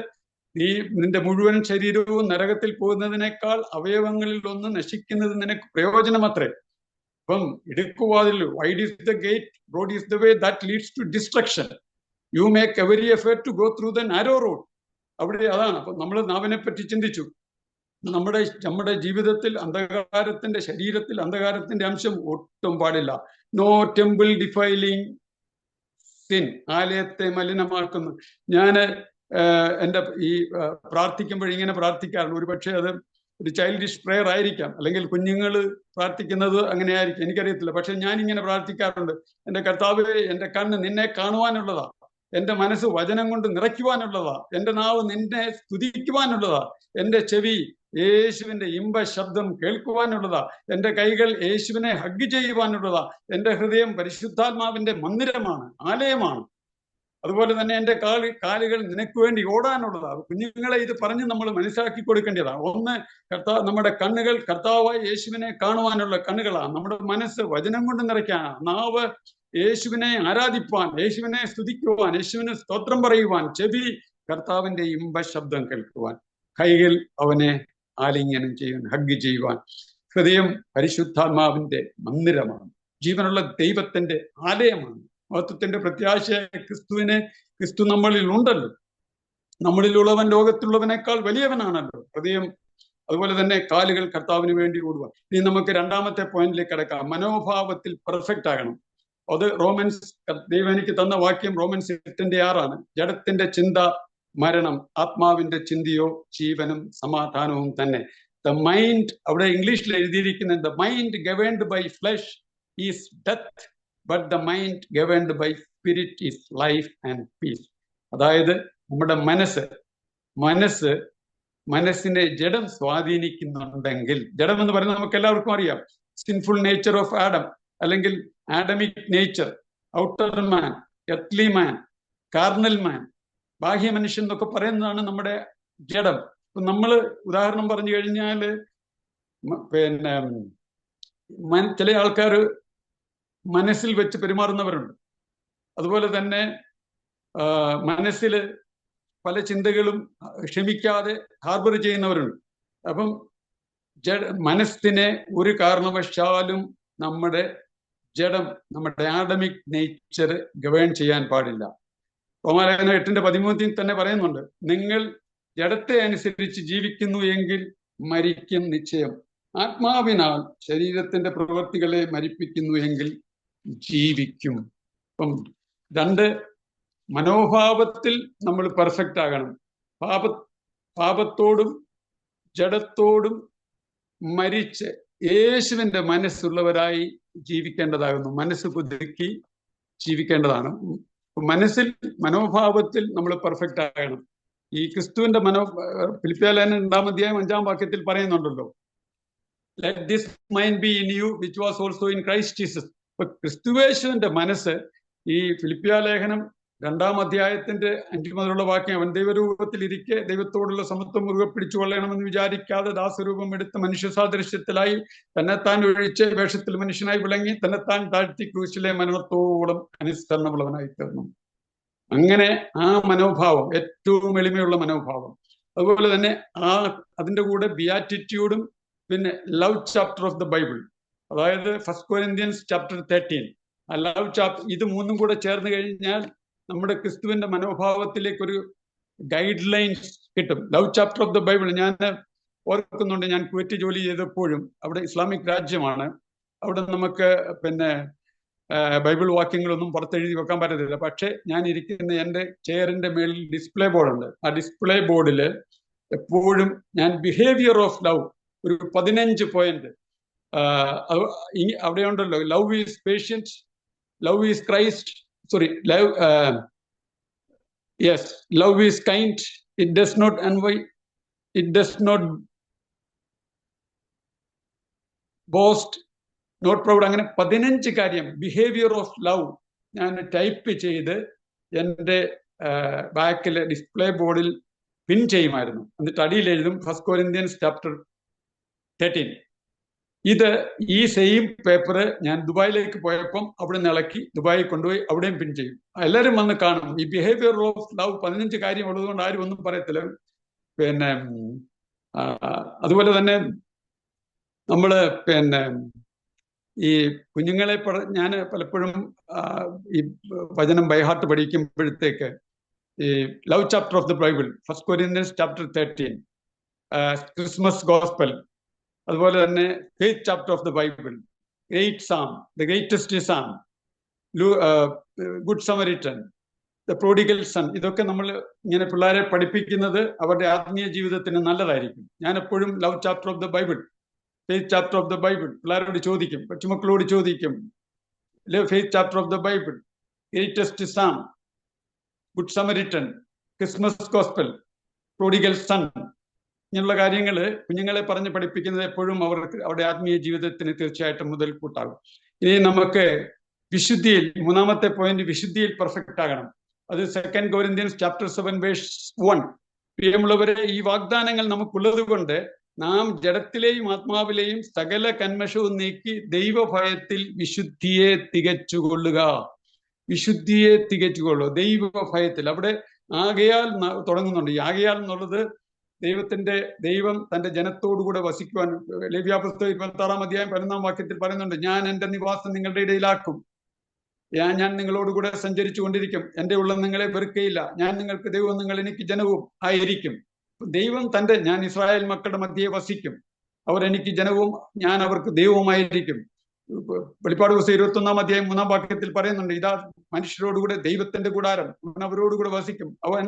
നിന്റെ മുഴുവൻ ശരീരവും നരകത്തിൽ പോകുന്നതിനേക്കാൾ അവയവങ്ങളിൽ ഒന്ന് നശിക്കുന്നത് നിനക്ക് പ്രയോജനമത്രേ. അപ്പം ഇടുക്കുവാതിൽ, wide is the gate, broad is the way that leads to destruction. You make every effort to go through the narrow road. അവിടെ അതാണ്. അപ്പൊ നമ്മൾ നാവിനെ പറ്റി ചിന്തിച്ചു. നമ്മുടെ ജീവിതത്തിൽ ശരീരത്തിൽ അന്ധകാരത്തിന്റെ അംശം ഒട്ടും പാടില്ല. No temple defiling sin. ആലയത്തെ മലിനമാക്കുന്നു. എൻ്റെ ഈ പ്രാർത്ഥിക്കുമ്പോൾ ഇങ്ങനെ പ്രാർത്ഥിക്കാറുണ്ട്. ഒരു പക്ഷേ അത് ഒരു ചൈൽഡിഷ് പ്രെയർ ആയിരിക്കാം, അല്ലെങ്കിൽ കുഞ്ഞുങ്ങൾ പ്രാർത്ഥിക്കുന്നത് അങ്ങനെ ആയിരിക്കും, എനിക്കറിയത്തില്ല. പക്ഷെ ഞാൻ ഇങ്ങനെ പ്രാർത്ഥിക്കാറുണ്ട്, എൻ്റെ കർത്താവേ, എൻ്റെ കണ്ണ് നിന്നെ കാണുവാനുള്ളതാ, എൻ്റെ മനസ്സ് വചനം കൊണ്ട് നിറയ്ക്കുവാനുള്ളതാ, എൻ്റെ നാവ് നിന്നെ സ്തുതിക്കുവാനുള്ളതാ, എൻ്റെ ചെവി യേശുവിന്റെ ഇമ്പ ശബ്ദം കേൾക്കുവാനുള്ളതാ, എൻ്റെ കൈകൾ യേശുവിനെ ഹഗ് ചെയ്യുവാനുള്ളതാ, എൻ്റെ ഹൃദയം പരിശുദ്ധാത്മാവിന്റെ മന്ദിരമാണ്, ആലയമാണ്. അതുപോലെ തന്നെ എൻ്റെ കാലുകൾ നിനക്ക് വേണ്ടി ഓടാനുള്ളതാണ്. കുഞ്ഞുങ്ങളെ ഇത് പറഞ്ഞ് നമ്മൾ മനസ്സിലാക്കി കൊടുക്കേണ്ടതാണ്. ഒന്ന്, നമ്മുടെ കണ്ണുകൾ കർത്താവായ യേശുവിനെ കാണുവാനുള്ള കണ്ണുകളാണ്. നമ്മുടെ മനസ്സ് വചനം കൊണ്ട് നിറയ്ക്കാനാണ്. നാവ് യേശുവിനെ ആരാധിപ്പാൻ, യേശുവിനെ സ്തുതിക്കുവാൻ, യേശുവിന് സ്തോത്രം പറയുവാൻ. ചെവി കർത്താവിന്റെ ഇമ്പ ശബ്ദം കേൾക്കുവാൻ. കൈകൾ അവനെ ആലിംഗനം ചെയ്യുവാൻ, ഹഗ് ചെയ്യുവാൻ. ഹൃദയം പരിശുദ്ധാത്മാവിന്റെ മന്ദിരമാണ്, ജീവനുള്ള ദൈവത്തിന്റെ ആലയമാണ്. മഹത്വത്തിന്റെ പ്രത്യാശയായ ക്രിസ്തു നമ്മളിൽ ഉണ്ടല്ലോ. നമ്മളിലുള്ളവൻ ലോകത്തുള്ളവനേക്കാൾ വലിയവനാണല്ലോ. ഹൃദയം, അതുപോലെ തന്നെ കാലുകൾ കർത്താവിന് വേണ്ടി ഓടുക. ഇനി നമുക്ക് രണ്ടാമത്തെ പോയിന്റിലേക്ക് കിടക്കാം. മനോഭാവത്തിൽ പെർഫെക്റ്റ് ആകണം. അത് റോമൻസ്, ദൈവം എനിക്ക് തന്ന വാക്യം റോമൻസ് 8:6 ജഡത്തിന്റെ ചിന്ത മരണം, ആത്മാവിന്റെ ചിന്തയോ ജീവനും സമാധാനവും തന്നെ. ദ മൈൻഡ്, അവിടെ ഇംഗ്ലീഷിൽ എഴുതിയിരിക്കുന്നത് the mind governed by flesh is death, but the mind governed by spirit is life and peace. അതായത് നമ്മുടെ മനസ്സിനെ ജഡം സ്വാധീനിക്കുന്നുണ്ടെങ്കിൽ, ജഡം എന്ന് പറയുന്നത് നമുക്ക് എല്ലാവർക്കും അറിയാം, സിൻഫുൾ നേച്ചർ ഓഫ് ആഡം, അല്ലെങ്കിൽ ആഡമിക് നേച്ചർ, ഔട്ടർ മാൻ, എർത്ത്ലി മാൻ, കാർണൽ മാൻ, ബാഹ്യ മനുഷ്യൻ എന്നൊക്കെ പറയുന്നതാണ് നമ്മുടെ ജഡം. ഇപ്പൊ നമ്മൾ ഉദാഹരണം പറഞ്ഞു കഴിഞ്ഞാൽ, പിന്നെ ചില ആൾക്കാർ മനസ്സിൽ വെച്ച് പെരുമാറുന്നവരുണ്ട്. അതുപോലെ തന്നെ മനസ്സിൽ പല ചിന്തകളും ക്ഷമിക്കാതെ ഹാർബർ ചെയ്യുന്നവരുണ്ട്. അപ്പം മനസ്സിനെ ഒരു കാരണവശാലും നമ്മുടെ ജഡം, നമ്മുടെ ആഡമിക് നേച്ചർ ഗവേൺ ചെയ്യാൻ പാടില്ല. റോമാലേഖനം 8:13 തന്നെ പറയുന്നുണ്ട്, നിങ്ങൾ ജഡത്തെ അനുസരിച്ച് ജീവിക്കുന്നു എങ്കിൽ മരിക്കും നിശ്ചയം, ആത്മാവിനാൽ ശരീരത്തിന്റെ പ്രവൃത്തികളെ മരിപ്പിക്കുന്നു എങ്കിൽ ജീവിക്കും. അപ്പം രണ്ട്, മനോഭാവത്തിൽ നമ്മൾ പെർഫെക്റ്റ് ആകണം. പാപത്തോടും ജഡത്തോടും മരിച്ച് യേശുവിന്റെ മനസ്സുള്ളവരായി ജീവിക്കേണ്ടതാകുന്നു. മനസ്സ് പുതുക്കി ജീവിക്കേണ്ടതാണ്. മനോഭാവത്തിൽ നമ്മൾ പെർഫെക്റ്റ് ആകണം. ഈ ക്രിസ്തുവിന്റെ ഫിലിപ്പിയർ 2:5 പറയുന്നുണ്ടല്ലോ, let this mind be in you which was also in Christ Jesus. ഇപ്പൊ ക്രിസ്തുവേശുവിന്റെ മനസ്സ്, ഈ ഫിലിപ്പിയ ലേഖനം 2:5 മുതലുള്ള വാക്യം, അവൻ ദൈവരൂപത്തിൽ ഇരിക്കെ ദൈവത്തോടുള്ള സമത്വം മുറുകെ പിടിച്ചു കൊള്ളണമെന്ന് വിചാരിക്കാതെ ദാസരൂപം എടുത്ത് മനുഷ്യ സാദൃശ്യത്തിലായി തന്നെത്താൻ ഒഴിച്ച് വേഷത്തിൽ മനുഷ്യനായി വിളങ്ങി തന്നെത്താൻ താഴ്ത്തി ക്രൂശിലെ മരണത്തോളം അനുസരണമുള്ളവനായി തീർന്നു. അങ്ങനെ ആ മനോഭാവം ഏറ്റവും എളിമയുള്ള മനോഭാവം. അതുപോലെ തന്നെ അതിൻ്റെ കൂടെ ബിയാറ്റിറ്റ്യൂഡും പിന്നെ love chapter of the Bible, അതായത് 1 Corinthians chapter 13, ആ ലവ് ചാപ്റ്റർ, ഇത് മൂന്നും കൂടെ ചേർന്ന് കഴിഞ്ഞാൽ നമ്മുടെ ക്രിസ്തുവിന്റെ മനോഭാവത്തിലേക്ക് ഒരു ഗൈഡ് ലൈൻസ് കിട്ടും. Love chapter of the Bible ഞാൻ ഓർക്കുന്നുണ്ട്, ഞാൻ കുവൈറ്റ് ജോലി ചെയ്തപ്പോഴും അവിടെ ഇസ്ലാമിക് രാജ്യമാണ്, അവിടെ നമുക്ക് പിന്നെ ബൈബിൾ വാക്യങ്ങളൊന്നും പുറത്തെഴുതി വെക്കാൻ പറ്റത്തില്ല. പക്ഷെ ഞാൻ ഇരിക്കുന്ന എൻ്റെ ചെയറിന്റെ മേളിൽ ഡിസ്പ്ലേ ബോർഡുണ്ട്. ആ ഡിസ്പ്ലേ ബോർഡിൽ എപ്പോഴും ഞാൻ ബിഹേവിയർ ഓഫ് ലവ് ഒരു 15 പോയിന്റ് അവിടെ ഉണ്ടല്ലോ. Love is patient, love is Christ, love is kind, it does not envy, it does not boast, not proud. അങ്ങനെ 15 കാര്യം ബിഹേവിയർ ഓഫ് ലവ് ഞാൻ ടൈപ്പ് ചെയ്ത് എൻ്റെ ബാക്കിലെ ഡിസ്പ്ലേ ബോർഡിൽ പിൻ ചെയ്യുമായിരുന്നു. എന്നിട്ട് അടിയിൽ എഴുതും 1 Corinthians chapter 13. ഇത് ഈ സെയിം പേപ്പർ ഞാൻ ദുബായിലേക്ക് പോയപ്പം അവിടെ നിന്ന് ഇളക്കി ദുബായിൽ കൊണ്ടുപോയി അവിടെയും പിൻ ചെയ്യും. എല്ലാവരും വന്ന് കാണും. ഈ ബിഹേവിയർ ഓഫ് ലവ് 15 കാര്യം ഉള്ളതുകൊണ്ട് ആരും ഒന്നും പറയത്തില്ല. പിന്നെ അതുപോലെ തന്നെ നമ്മൾ പിന്നെ ഈ കുഞ്ഞുങ്ങളെ ഞാൻ പലപ്പോഴും ഈ വചനം ബൈഹാർട്ട് പഠിക്കുമ്പോഴത്തേക്ക് ഈ love chapter of the Bible 1 Corinthians chapter 13, Christmas gospel, അതുപോലെ തന്നെ faith chapter of the Bible, great Sam, the greatest psalm, good Samaritan, the prodigal sun, ഇതൊക്കെ നമ്മൾ ഇങ്ങനെ പിള്ളേരെ പഠിപ്പിക്കുന്നത് അവരുടെ ആത്മീയ ജീവിതത്തിന് നല്ലതായിരിക്കും. ഞാൻ എപ്പോഴും love chapter of the Bible, faith chapter of the Bible പിള്ളേരോട് ചോദിക്കും, കൊച്ചുമക്കളോട് ചോദിക്കും. Faith chapter of the Bible, greatest psalm, good Samaritan, Christmas gospel, prodigal son, ഇങ്ങനെയുള്ള കാര്യങ്ങൾ കുഞ്ഞുങ്ങളെ പറഞ്ഞ് പഠിപ്പിക്കുന്നത് എപ്പോഴും അവർക്ക് അവരുടെ ആത്മീയ ജീവിതത്തിന് തീർച്ചയായിട്ടും മുതൽക്കൂട്ടാകും. ഇനി നമുക്ക് വിശുദ്ധിയിൽ, മൂന്നാമത്തെ പോയിന്റ്, വിശുദ്ധിയിൽ പെർഫെക്റ്റ് ആകണം. അത് 2 Corinthians chapter 7 verse 1. പ്രിയമുള്ളവരെ, ഈ വാഗ്ദാനങ്ങൾ നമുക്കുള്ളത് കൊണ്ട് നാം ജഡത്തിലെയും ആത്മാവിലെയും സകല കന്മഷവും നീക്കി ദൈവഭയത്തിൽ വിശുദ്ധിയെ തികച്ചുകൊള്ളുക. വിശുദ്ധിയെ തികച്ചുകൊള്ളുക ദൈവഭയത്തിൽ. അവിടെ ആകയാൽ തുടങ്ങുന്നുണ്ട്. ഈ ആകയാൽ എന്നുള്ളത് ദൈവം തന്റെ ജനത്തോടുകൂടെ വസിക്കുവാൻ ലേവ്യാപുസ്തകം 26-ാം അധ്യായം 11-ാം വാക്യത്തിൽ പറയുന്നുണ്ട്, ഞാൻ എന്റെ നിവാസം നിങ്ങളുടെ ഇടയിലാക്കും, ഞാൻ നിങ്ങളോടുകൂടെ സഞ്ചരിച്ചു കൊണ്ടിരിക്കും, എന്റെ ഉള്ളം നിങ്ങളെ വെറുക്കയില്ല, ഞാൻ നിങ്ങൾക്ക് ദൈവവും നിങ്ങൾ എനിക്ക് ജനവും ആയിരിക്കും. ദൈവം ഞാൻ ഇസ്രായേൽ മക്കളുടെ മധ്യേ വസിക്കും, അവർ എനിക്ക് ജനവും ഞാൻ അവർക്ക് ദൈവവുമായിരിക്കും. വെളിപ്പാട് പുസ്തകം 21-ാം അധ്യായം 3-ാം വാക്യത്തിൽ പറയുന്നുണ്ട്, ഇതാ മനുഷ്യരോടുകൂടെ ദൈവത്തിന്റെ കൂടാരം, അവൻ അവരോടുകൂടെ വസിക്കും, അവൻ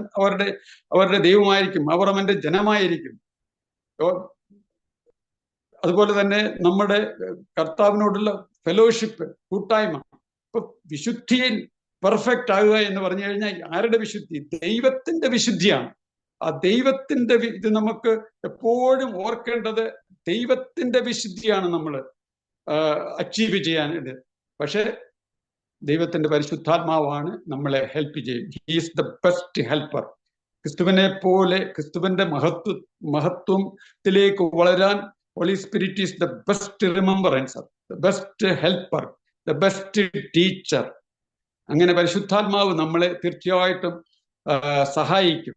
അവരുടെ ദൈവമായിരിക്കും, അവർ അവന്റെ ജനമായിരിക്കും. അതുപോലെ തന്നെ നമ്മുടെ കർത്താവിനോടുള്ള ഫെലോഷിപ്പ്, കൂട്ടായ്മ. ഇപ്പൊ വിശുദ്ധിയിൽ പെർഫെക്റ്റ് ആകുക എന്ന് പറഞ്ഞു കഴിഞ്ഞാൽ ആരുടെ വിശുദ്ധി? ദൈവത്തിന്റെ വിശുദ്ധിയാണ്. ആ ദൈവത്തിന്റെ ഇത് നമുക്ക് എപ്പോഴും ഓർക്കേണ്ടത്, ദൈവത്തിന്റെ വിശുദ്ധിയാണ് നമ്മൾ അച്ചീവ് ചെയ്യാനായിട്ട്. പക്ഷെ ദൈവത്തിന്റെ പരിശുദ്ധാത്മാവാണ് നമ്മളെ ഹെൽപ്പ് ചെയ്യും. He is the best helper. ക്രിസ്തുവിനെ പോലെ ക്രിസ്തുവിന്റെ മഹത്വത്തിലേക്ക് വളരാൻ Holy Spirit is the best remembrancer, the best helper, the best teacher. അങ്ങനെ പരിശുദ്ധാത്മാവ് നമ്മളെ തീർച്ചയായിട്ടും സഹായിക്കും.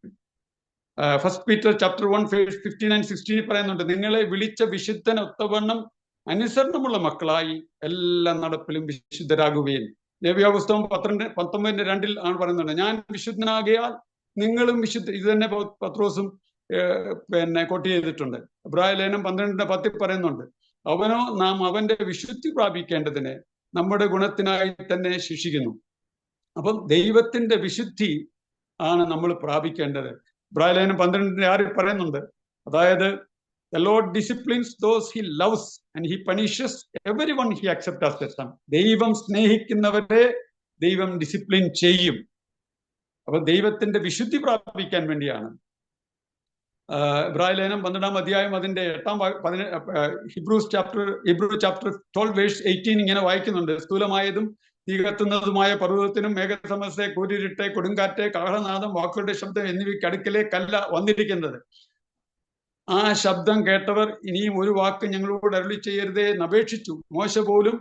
First Peter chapter 1 verse 15 and 16 പറയുന്നുണ്ട്, നിങ്ങളെ വിളിച്ച വിശുദ്ധനൊത്തവണ്ണം അനുസരണമുള്ള മക്കളായി എല്ലാ നടപ്പിലും വിശുദ്ധരാകുകയും. ലേവ്യ പുസ്തകം 19:2 ആണ് പറയുന്നുണ്ട്, ഞാൻ വിശുദ്ധനാകിയാൽ നിങ്ങളും വിശുദ്ധ. ഇത് തന്നെ പത്രോസും കോട്ട് ചെയ്തിട്ടുണ്ട്. എബ്രായ ലേഖനം 12:10 പറയുന്നുണ്ട്, അവനോ നാം അവന്റെ വിശുദ്ധി പ്രാപിക്കേണ്ടതിന് നമ്മുടെ ഗുണത്തിനായി തന്നെ ശിക്ഷിക്കുന്നു. അപ്പം ദൈവത്തിന്റെ വിശുദ്ധി ആണ് നമ്മൾ പ്രാപിക്കേണ്ടത്. എബ്രായ ലേഖനം 12:6 പറയുന്നുണ്ട്, അതായത് the Lord disciplines those he loves and he punishes everyone he accepts as a son. ദൈവം സ്നേഹിക്കുന്നവരെ ദൈവം ഡിസിപ്ലിൻ ചെയ്യും. അപ്പൊ ദൈവത്തിന്റെ വിശുദ്ധി പ്രാപിക്കാൻ വേണ്ടിയാണ്. എബ്രായ ലേഖനം 12-ാം അധ്യായം അതിന്റെ 8-ാം ഹിബ്രൂ ചാപ്റ്റർ 12 verse 18 ഇങ്ങനെ വായിക്കുന്നുണ്ട്, സ്ഥൂലമായതും തീ കത്തുന്നതുമായ പർവ്വതത്തിനും മേഘസമസ്യ, കൂരിരുട്ട്, കൊടുങ്കാറ്റ്, കാഹളനാദം, വാക്കുകളുടെ ശബ്ദം എന്നിവയ്ക്ക് അടുക്കലേക്കല്ല വന്നിരിക്കുന്നത്. ആ ശബ്ദം കേട്ടവർ ഇനിയും ഒരു വാക്ക് ഞങ്ങളോട് അരുളി ചെയ്യരുതേ എന്നപേക്ഷിച്ചു. മോശ പോലും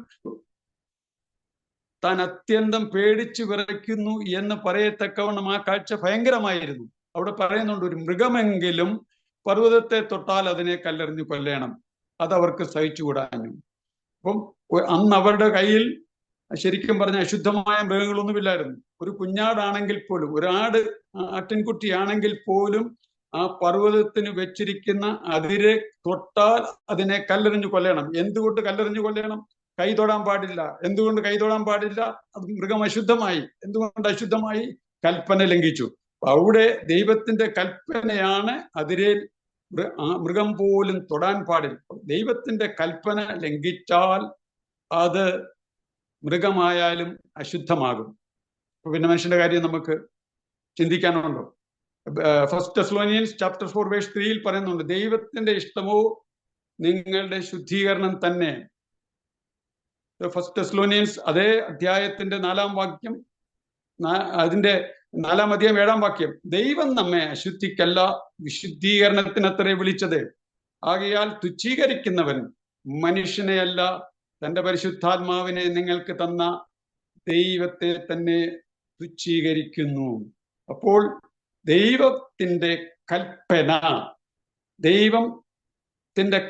താൻ അത്യന്തം പേടിച്ചു വിറയ്ക്കുന്നു എന്ന് പറയത്തക്കവണ്ണം ആ കാഴ്ച ഭയങ്കരമായിരുന്നു. അവിടെ പറയുന്നുണ്ട്, ഒരു മൃഗമെങ്കിലും പർവ്വതത്തെ തൊട്ടാൽ അതിനെ കല്ലെറിഞ്ഞു കൊല്ലണം, അതവർക്ക് സഹിച്ചുകൂടാഞ്ഞു. അപ്പം അന്ന് അവരുടെ കയ്യിൽ ശരിക്കും പറഞ്ഞ അശുദ്ധമായ മൃഗങ്ങളൊന്നുമില്ലായിരുന്നു. ഒരു കുഞ്ഞാടാണെങ്കിൽ പോലും, ആട്ടിൻകുട്ടിയാണെങ്കിൽ പോലും ആ പർവ്വതത്തിന് വെച്ചിരിക്കുന്ന അതിരെ തൊട്ടാൽ അതിനെ കല്ലെറിഞ്ഞു കൊല്ലണം. എന്തുകൊണ്ട് കല്ലെറിഞ്ഞു കൊല്ലണം? കൈ തൊടാൻ പാടില്ല. എന്തുകൊണ്ട് കൈ തൊടാൻ പാടില്ല? അത് മൃഗം അശുദ്ധമായി. എന്തുകൊണ്ട് അശുദ്ധമായി? കൽപ്പന ലംഘിച്ചു. അവിടെ ദൈവത്തിന്റെ കൽപ്പനയാണ് അതിരെ മൃഗം പോലും തൊടാൻ പാടില്ല. ദൈവത്തിന്റെ കൽപ്പന ലംഘിച്ചാൽ അത് മൃഗമായാലും അശുദ്ധമാകും. പിന്നെ മനുഷ്യന്റെ കാര്യം നമുക്ക് ചിന്തിക്കാനുണ്ടോ? ഫസ്റ്റ് തെസ്സലോനിയൻസ് ചാപ്റ്റർ 4 verse 3 പറയുന്നുണ്ട്, ദൈവത്തിന്റെ ഇഷ്ടമോ നിങ്ങളുടെ ശുദ്ധീകരണം തന്നെ. ഫസ്റ്റ് തെസ്സലോനിയൻസ് അതേ അധ്യായത്തിന്റെ 4-ാം വാക്യം, അതിന്റെ 4-ാം അധ്യായം 7-ാം വാക്യം, ദൈവം നമ്മെ അശുദ്ധിക്കല്ല വിശുദ്ധീകരണത്തിനത്രേ വിളിച്ചത്, ആകയാൽ തുച്ഛീകരിക്കുന്നവൻ മനുഷ്യനെയല്ല തന്റെ പരിശുദ്ധാത്മാവിനെ നിങ്ങൾക്ക് തന്ന ദൈവത്തെ തന്നെ തുച്ഛീകരിക്കുന്നു. അപ്പോൾ ദൈവത്തിന്റെ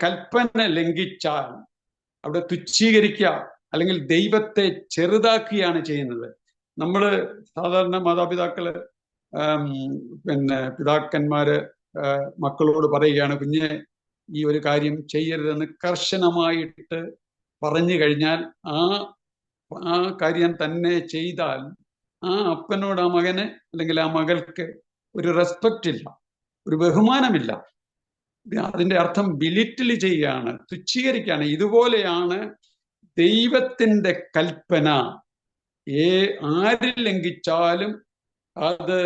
കൽപ്പന ലംഘിച്ചാൽ അവിടെ തുച്ഛീകരിക്കുക അല്ലെങ്കിൽ ദൈവത്തെ ചെറുതാക്കുകയാണ് ചെയ്യുന്നത്. നമ്മള് സാധാരണ മാതാപിതാക്കള് പിതാക്കന്മാര് മക്കളോട് പറയുകയാണ്, കുഞ്ഞെ ഈ ഒരു കാര്യം ചെയ്യരുതെന്ന് കർശനമായിട്ട് പറഞ്ഞു കഴിഞ്ഞാൽ ആ കാര്യം തന്നെ ചെയ്താൽ ആ അപ്പനോട് ആ മകന് അല്ലെങ്കിൽ ആ മകൾക്ക് ഒരു റെസ്പെക്റ്റ് ഇല്ല, ഒരു ബഹുമാനമില്ല. അതിന്റെ അർത്ഥം ബിലിറ്റിൽ ചെയ്യാണ്, തുച്ഛീകരിക്കുകയാണ്. ഇതുപോലെയാണ് ദൈവത്തിന്റെ കൽപ്പന. ആര് ലംഘിച്ചാലും അത്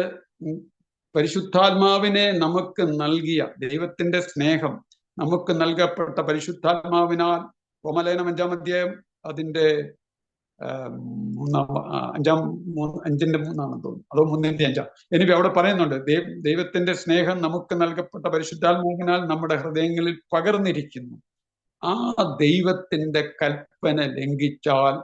പരിശുദ്ധാത്മാവിനെ നമുക്ക് നൽകിയ ദൈവത്തിന്റെ സ്നേഹം, നമുക്ക് നൽകപ്പെട്ട പരിശുദ്ധാത്മാവിനാൽ, റോമാലേഖനം 5-ാം അധ്യായം അതിന്റെ 5-ന്റെ 3 തോന്നുന്നു, അതോ 3-ന്റെ 5. എനിക്ക് അവിടെ പറയുന്നുണ്ട്, ദൈവത്തിന്റെ സ്നേഹം നമുക്ക് നൽകപ്പെട്ട പരിശുദ്ധാത്മാവിനാൽ നമ്മുടെ ഹൃദയങ്ങളിൽ പകർന്നിരിക്കുന്നു. ആ ദൈവത്തിന്റെ കൽപ്പന ലംഘിച്ചാൽ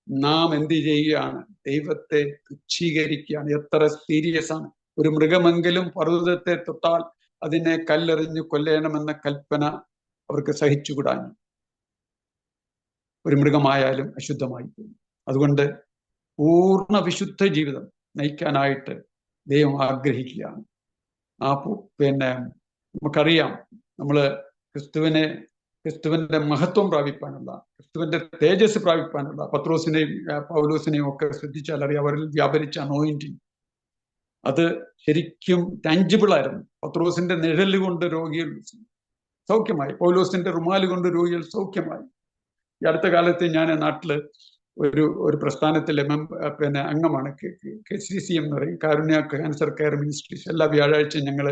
നാം എന്ത് ചെയ്യുകയാണ്? ദൈവത്തെ തുച്ഛീകരിക്കുകയാണ്. എത്ര സീരിയസ് ആണ്! ഒരു മൃഗമെങ്കിലും പർവ്വതത്തെ തൊട്ടാൽ അതിനെ കല്ലെറിഞ്ഞ് കൊല്ലേണമെന്ന കൽപ്പന അവർക്ക് സഹിച്ചുകൂടാഞ്ഞു. ഒരു മൃഗമായാലും അശുദ്ധമായി പോകും. അതുകൊണ്ട് പൂർണ്ണ വിശുദ്ധ ജീവിതം നയിക്കാനായിട്ട് ദൈവം ആഗ്രഹിക്കുകയാണ്. നമുക്കറിയാം, നമ്മള് ക്രിസ്തുവിന്റെ മഹത്വം പ്രാപിപ്പാനുള്ള, ക്രിസ്തുവിന്റെ തേജസ് പ്രാപിപ്പാനുള്ള പത്രോസിനെയും പൗലോസിനെയും ഒക്കെ ശ്രദ്ധിച്ചാൽ അറിയാം, അവരിൽ വ്യാപരിച്ച അനോയിന്റിങ് അത് ശരിക്കും ടാഞ്ചിബിൾ ആയിരുന്നു. പത്രോസിന്റെ നിഴല് കൊണ്ട് രോഗികൾ സൗഖ്യമായി, പൗലോസിന്റെ റുമാല് കൊണ്ട് രോഗികൾ സൗഖ്യമായി. ഈ അടുത്ത കാലത്ത് ഞാൻ നാട്ടില് ഒരു പ്രസ്ഥാനത്തിലെ അംഗമാണ്. KCCM എന്ന് പറയും, കാരുണ്യ ക്യാൻസർ കെയർ മിനിസ്ട്രീസ്. എല്ലാ വ്യാഴാഴ്ചയും ഞങ്ങൾ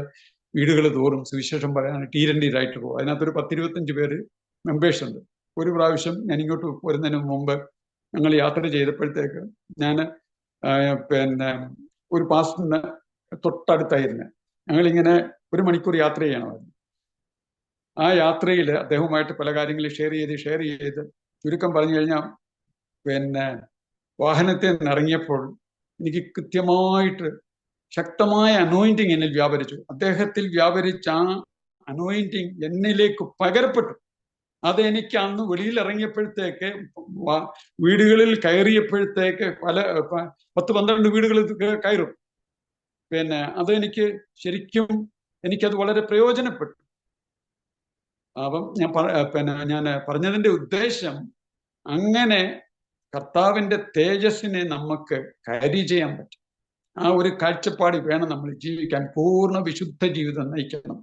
വീടുകൾ തോറും സുവിശേഷം പറയാൻ ടീരണ്ടിയിലായിട്ട് പോകും. അതിനകത്തൊരു 10-25 പേര് മെമ്പേഴ്സ് ഉണ്ട്. ഒരു പ്രാവശ്യം ഞാൻ ഇങ്ങോട്ട് വരുന്നതിന് മുമ്പ് ഞങ്ങൾ യാത്ര ചെയ്തപ്പോഴത്തേക്ക് ഞാൻ ഒരു പാസ്റ്ററിന് തൊട്ടടുത്തായിരുന്നു. ഞങ്ങളിങ്ങനെ 1 മണിക്കൂർ യാത്ര ചെയ്യണമായിരുന്നു. ആ യാത്രയിൽ അദ്ദേഹവുമായിട്ട് പല കാര്യങ്ങളും ഷെയർ ചെയ്ത് ചുരുക്കം പറഞ്ഞു കഴിഞ്ഞാൽ വാഹനത്തിൽ നിന്ന് ഇറങ്ങിയപ്പോൾ എനിക്ക് കൃത്യമായിട്ട് ശക്തമായ അനോയിന്റിങ് എന്നിൽ വ്യാപരിച്ചു. അദ്ദേഹത്തിൽ വ്യാപരിച്ച ആ അനോയിന്റിങ് എന്നിലേക്ക് പകരപ്പെട്ടു. അത് എനിക്ക് അന്ന് വെളിയിൽ ഇറങ്ങിയപ്പോഴത്തേക്ക്, വീടുകളിൽ കയറിയപ്പോഴത്തേക്ക് 10-12 വീടുകൾ കയറും. അതെനിക്ക് ശരിക്കും എനിക്കത് വളരെ പ്രയോജനപ്പെട്ടു. അപ്പം ഞാൻ പറഞ്ഞതിന്റെ ഉദ്ദേശം, അങ്ങനെ കർത്താവിന്റെ തേജസ്സിനെ നമുക്ക് ക്യാരി ചെയ്യാൻ പറ്റും. ആ ഒരു കാഴ്ചപ്പാട് വേണം നമ്മൾ ജീവിക്കാൻ. പൂർണ്ണ വിശുദ്ധ ജീവിതം നയിക്കണം.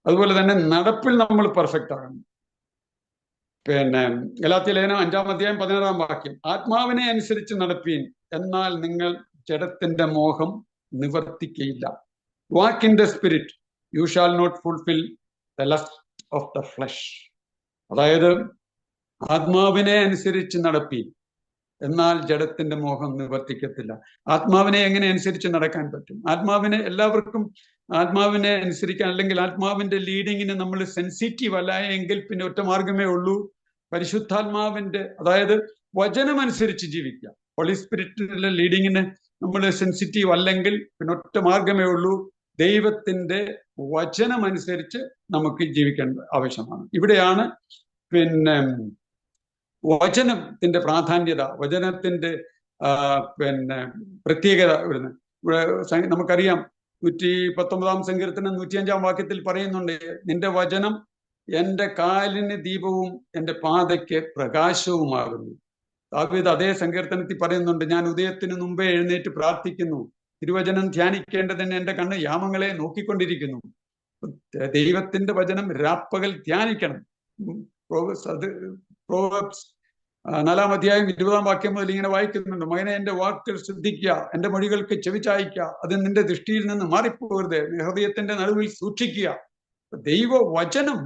അതുപോലെ തന്നെ നടപ്പിൽ നമ്മൾ പെർഫെക്റ്റ് ആകണം. ഗലാത്യ ലേഖനം 5-ാം അധ്യായം 16-ാം വാക്യം, ആത്മാവിനെ അനുസരിച്ച് നടപ്പീൻ, എന്നാൽ നിങ്ങൾ ജഡത്തിന്റെ മോഹം നിവർത്തിക്കയില്ല. Walk in the spirit, you shall not fulfil the lust of the flesh. അതായത് ആത്മാവിനെ അനുസരിച്ച് നടപ്പീൻ, എന്നാൽ ജഡത്തിന്റെ മോഹം നിവർത്തിക്കത്തില്ല. ആത്മാവിനെ എങ്ങനെ അനുസരിച്ച് നടക്കാൻ പറ്റും? എല്ലാവർക്കും ആത്മാവിനെ അനുസരിക്കാൻ, അല്ലെങ്കിൽ ആത്മാവിന്റെ ലീഡിങ്ങിന് നമ്മൾ സെൻസിറ്റീവ് അല്ല എങ്കിൽ പിന്നെ ഒറ്റ മാർഗമേ ഉള്ളൂ, പരിശുദ്ധാത്മാവിന്റെ, അതായത് വചനം അനുസരിച്ച് ജീവിക്കുക. ഹോളി സ്പിരിറ്റിന്റെ ലീഡിങ്ങിന് നമ്മൾ സെൻസിറ്റീവ് അല്ലെങ്കിൽ പിന്നെ ഒറ്റ മാർഗമേ ഉള്ളൂ, ദൈവത്തിന്റെ വചനം അനുസരിച്ച് നമുക്ക് ജീവിക്കേണ്ട ആവശ്യമാണ്. ഇവിടെയാണ് വചനത്തിന്റെ പ്രാധാന്യത, വചനത്തിന്റെ പ്രത്യേകത വരുന്നത്. ഇവിടെ നമുക്കറിയാം, 119-ാം സങ്കീർത്തനം 105-ാം വാക്യത്തിൽ പറയുന്നുണ്ട്, നിന്റെ വചനം എൻ്റെ കാലിന് ദീപവും എൻ്റെ പാതയ്ക്ക് പ്രകാശവുമാകുന്നു. ദാവീദ് അതേ സങ്കീർത്തനത്തിൽ പറയുന്നുണ്ട്, ഞാൻ ഉദയത്തിന് മുമ്പേ എഴുന്നേറ്റ് പ്രാർത്ഥിക്കുന്നു, തിരുവചനം ധ്യാനിക്കേണ്ടതിന് എൻ്റെ കണ്ണ് യാമങ്ങളെ നോക്കിക്കൊണ്ടിരിക്കുന്നു. ദൈവത്തിന്റെ വചനം രാപ്പകൽ ധ്യാനിക്കണം. പ്രോവെർബ്സ് 4-ാം അധ്യായം 20-ാം വാക്യം മുതൽ ഇങ്ങനെ വായിക്കുന്നുണ്ട്, മകനെ എൻ്റെ വാക്കുകൾ ശ്രദ്ധിക്കുക, എൻ്റെ മൊഴികൾക്ക് ചെവിചായിക്കുക, അത് നിന്റെ ദൃഷ്ടിയിൽ നിന്ന് മാറിപ്പോകരുത്, ഹൃദയത്തിന്റെ നടുവിൽ സൂക്ഷിക്കുക. ദൈവവചനം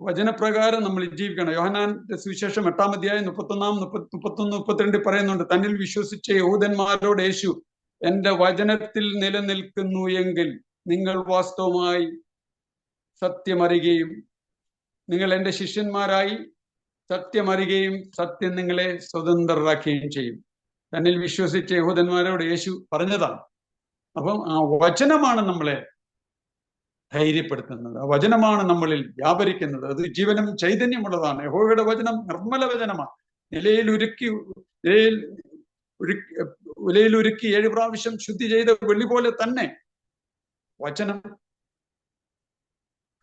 വചനപ്രകാരം നമ്മൾ ജീവിക്കണം. യോഹന്നാന്റെ സുവിശേഷം 8-ാം അധ്യായം 31-32 പറയുന്നുണ്ട്, തന്നിൽ വിശ്വസിച്ച യഹൂദന്മാരോട് യേശു, എൻ്റെ വചനത്തിൽ നിലനിൽക്കുന്നു എങ്കിൽ നിങ്ങൾ വാസ്തവമായി സത്യമറിയുകയും നിങ്ങൾ എൻ്റെ ശിഷ്യന്മാരായി സത്യമറിയുകയും സത്യം നിങ്ങളെ സ്വതന്ത്രരാക്കുകയും ചെയ്യും. തന്നിൽ വിശ്വസിച്ച യഹൂദന്മാരോട് യേശു പറഞ്ഞതാണ്. അപ്പം ആ വചനമാണ് നമ്മളെ ധൈര്യപ്പെടുത്തുന്നത്, ആ വചനമാണ് നമ്മളിൽ വ്യാപരിക്കുന്നത്. അത് ജീവനും ചൈതന്യമുള്ളതാണ്. യഹോവയുടെ വചനം നിർമ്മല വചനമാണ്. ഉലയിലുരുക്കി 7 പ്രാവശ്യം ശുദ്ധി ചെയ്ത വെള്ളി പോലെ തന്നെ വചനം,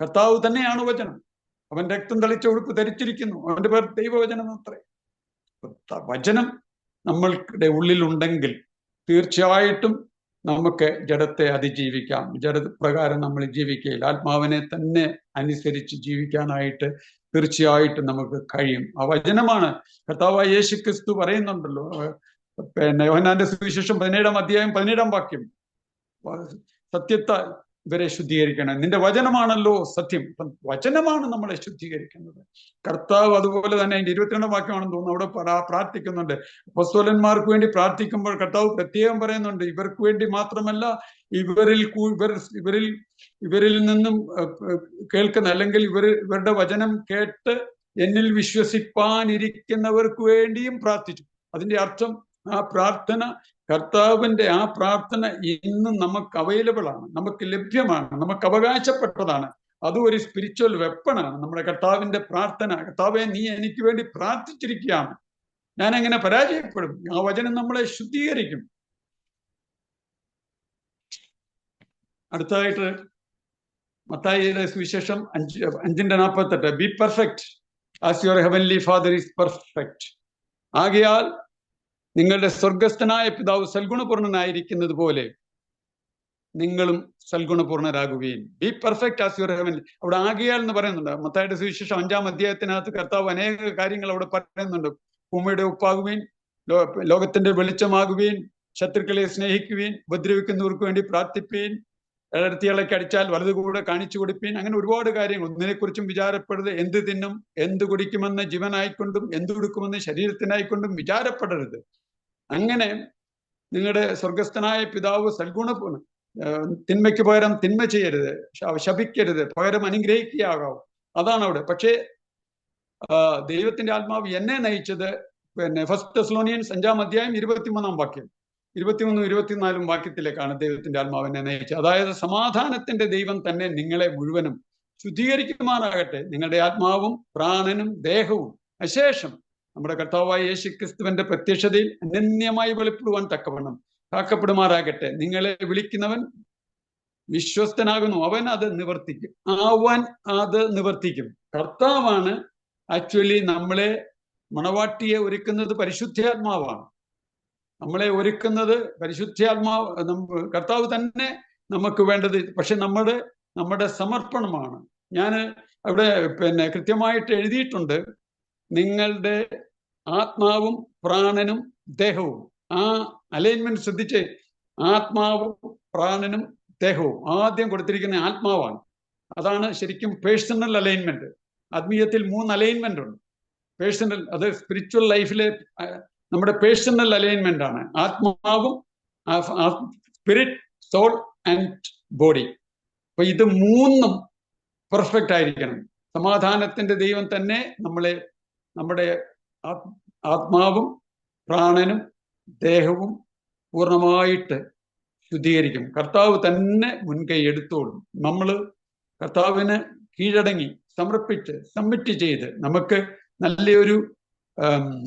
കർത്താവ് തന്നെയാണ് വചനം. അവൻ രക്തം തളിച്ച ഉടുപ്പ് ധരിച്ചിരിക്കുന്നു, അവന്റെ പേർ ദൈവവചനം അത്രേ. വചനം നമ്മളുടെ ഉള്ളിലുണ്ടെങ്കിൽ തീർച്ചയായിട്ടും നമുക്ക് ജഡത്തെ അതിജീവിക്കാം. ജഡപ്രകാരം നമ്മൾ ജീവിക്കുകയില്ല. ആത്മാവിനെ തന്നെ അനുസരിച്ച് ജീവിക്കാനായിട്ട് തീർച്ചയായിട്ടും നമുക്ക് കഴിയും. ആ വചനമാണ് കർത്താവായ യേശു ക്രിസ്തു പറയുന്നുണ്ടല്ലോ, യോഹന്നാന്റെ സുവിശേഷം 17-ാം അധ്യായം 17-ാം വാക്യം, സത്യത്താൽ ഇവരെ ശുദ്ധീകരിക്കണം, നിന്റെ വചനമാണല്ലോ സത്യം. വചനമാണ് നമ്മളെ ശുദ്ധീകരിക്കുന്നത്. കർത്താവ് അതുപോലെ തന്നെ അതിന്റെ 22-ാം വാക്യമാണെന്ന് തോന്നുന്നു, അവിടെ പ്രാർത്ഥിക്കുന്നുണ്ട്. അപ്പോസ്തലന്മാർക്ക് വേണ്ടി പ്രാർത്ഥിക്കുമ്പോൾ കർത്താവ് പ്രത്യേകം പറയുന്നുണ്ട്, ഇവർക്ക് വേണ്ടി മാത്രമല്ല, ഇവരിൽ നിന്നും കേൾക്കുന്ന, അല്ലെങ്കിൽ ഇവരുടെ വചനം കേട്ട് എന്നിൽ വിശ്വസിപ്പാനിരിക്കുന്നവർക്ക് വേണ്ടിയും പ്രാർത്ഥിച്ചു. അതിന്റെ അർത്ഥം ആ പ്രാർത്ഥന, കർത്താവിന്റെ ആ പ്രാർത്ഥന ഇന്നും നമുക്ക് അവൈലബിൾ ആണ്, നമുക്ക് ലഭ്യമാണ്, നമുക്ക് അവകാശപ്പെട്ടതാണ്. അതും ഒരു സ്പിരിച്വൽ വെപ്പണാണ് നമ്മുടെ കർത്താവിന്റെ പ്രാർത്ഥന. കർത്താവെ, നീ എനിക്ക് വേണ്ടി പ്രാർത്ഥിച്ചിരിക്കുകയാണ്, ഞാൻ എങ്ങനെ പരാജയപ്പെടും? ആ വചനം നമ്മളെ ശുദ്ധീകരിക്കും. അടുത്തതായിട്ട് മത്തായിയുടെ സുവിശേഷം 5:48, be perfect as your heavenly father is perfect. ആകയാൽ നിങ്ങളുടെ സ്വർഗസ്ഥനായ പിതാവ് സൽഗുണപൂർണനായിരിക്കുന്നത് പോലെ നിങ്ങളും സൽഗുണപൂർണരാകുകയും. Be perfect as your heavenly. അവിടെ ആകയാൽ എന്ന് പറയുന്നുണ്ട്. മത്തായിയുടെ സുവിശേഷം 5-ാം അധ്യായത്തിനകത്ത് കർത്താവ് അനേക കാര്യങ്ങൾ അവിടെ പറയുന്നുണ്ട്. ഭൂമിയുടെ ഉപ്പാകുകയും ലോകത്തിന്റെ വെളിച്ചമാകുകയും ശത്രുക്കളെ സ്നേഹിക്കുകയും ഉപദ്രവിക്കുന്നവർക്ക് വേണ്ടി പ്രാർത്ഥിപ്പീൻ, ഇടർത്തികളൊക്കെ അടിച്ചാൽ വലതുകൂടെ കാണിച്ചു കൊടുപ്പീൻ. അങ്ങനെ ഒരുപാട് കാര്യങ്ങൾ. ഒന്നിനെക്കുറിച്ചും വിചാരപ്പെടരുത്. എന്ത് തിന്നും എന്ത് കുടിക്കുമെന്ന് ജീവനായിക്കൊണ്ടും എന്തുടുക്കുമെന്ന് ശരീരത്തിനായിക്കൊണ്ടും വിചാരപ്പെടരുത്. അങ്ങനെ നിങ്ങളുടെ സ്വർഗസ്ഥനായ പിതാവ് സൽഗുണപൂർണ്ണ, തിന്മയ്ക്ക് പകരം തിന്മ ചെയ്യരുത്, ശപിക്കരുത്, പകരം അനുഗ്രഹിക്കുകയാകാവൂ. അതാണ് അവിടെ. പക്ഷേ ദൈവത്തിന്റെ ആത്മാവ് എന്നെ നയിച്ചത് ഫസ്റ്റ് തെസ്സലോനിയൻസ് 5-ാം അധ്യായം 23-ാം വാക്യം, 23-24 വാക്യത്തിലേക്കാണ് ദൈവത്തിന്റെ ആത്മാവിനെ നയിച്ചത്. അതായത് സമാധാനത്തിന്റെ ദൈവം തന്നെ നിങ്ങളെ മുഴുവനും ശുദ്ധീകരിക്കുമാറാകട്ടെ, നിങ്ങളുടെ ആത്മാവും പ്രാണനും ദേഹവും അശേഷം നമ്മുടെ കർത്താവായ യേശുക്രിസ്തുവിന്റെ പ്രത്യക്ഷതയിൽ അനന്യമായി വെളിപ്പെടുവാൻ തക്കവണ്ണം കാക്കപ്പെടുമാറാകട്ടെ. നിങ്ങളെ വിളിക്കുന്നവൻ വിശ്വസ്തനാകുന്നു, അവൻ അത് നിവർത്തിക്കും. കർത്താവാണ് ആക്ച്വലി നമ്മളെ, മണവാട്ടിയെ ഒരുക്കുന്നത് പരിശുദ്ധാത്മാവാണ്. നമ്മളെ ഒരുക്കുന്നത് പരിശുദ്ധാത്മാവ്, കർത്താവ് തന്നെ നമുക്ക് വേണ്ടത്. പക്ഷെ നമ്മുടെ സമർപ്പണമാണ്. ഞാൻ അവിടെ കൃത്യമായിട്ട് എഴുതിയിട്ടുണ്ട്, നിങ്ങളുടെ ആത്മാവും പ്രാണനും ദേഹവും. ആ അലൈൻമെന്റ് ശ്രദ്ധിച്ച്, ആത്മാവും പ്രാണനും ദേഹവും. ആദ്യം കൊടുത്തിരിക്കുന്ന ആത്മാവാണ്. അതാണ് ശരിക്കും പേഴ്സണൽ അലൈൻമെന്റ്. ആത്മീയത്തിൽ 3 അലൈൻമെന്റ് ഉണ്ട്. പേഴ്സണൽ, അത് സ്പിരിച്വൽ ലൈഫിലെ നമ്മുടെ പേഴ്സണൽ അലൈൻമെന്റ് ആണ്. ആത്മാവും, സ്പിരിറ്റ്, സോൾ ആൻഡ് ബോഡി. അപ്പൊ ഇത് 3ഉം പെർഫെക്റ്റ് ആയിരിക്കണം. സമാധാനത്തിന്റെ ദൈവം തന്നെ നമ്മുടെ ആത്മാവും പ്രാണനും ദേഹവും പൂർണ്ണമായിട്ട് ശുദ്ധീകരിക്കും. കർത്താവ് തന്നെ മുൻകൈ എടുത്തോളും. നമ്മൾ കർത്താവിന് കീഴടങ്ങി സമർപ്പിച്ച് സബ്മിറ്റ് ചെയ്ത്, നമുക്ക് നല്ലൊരു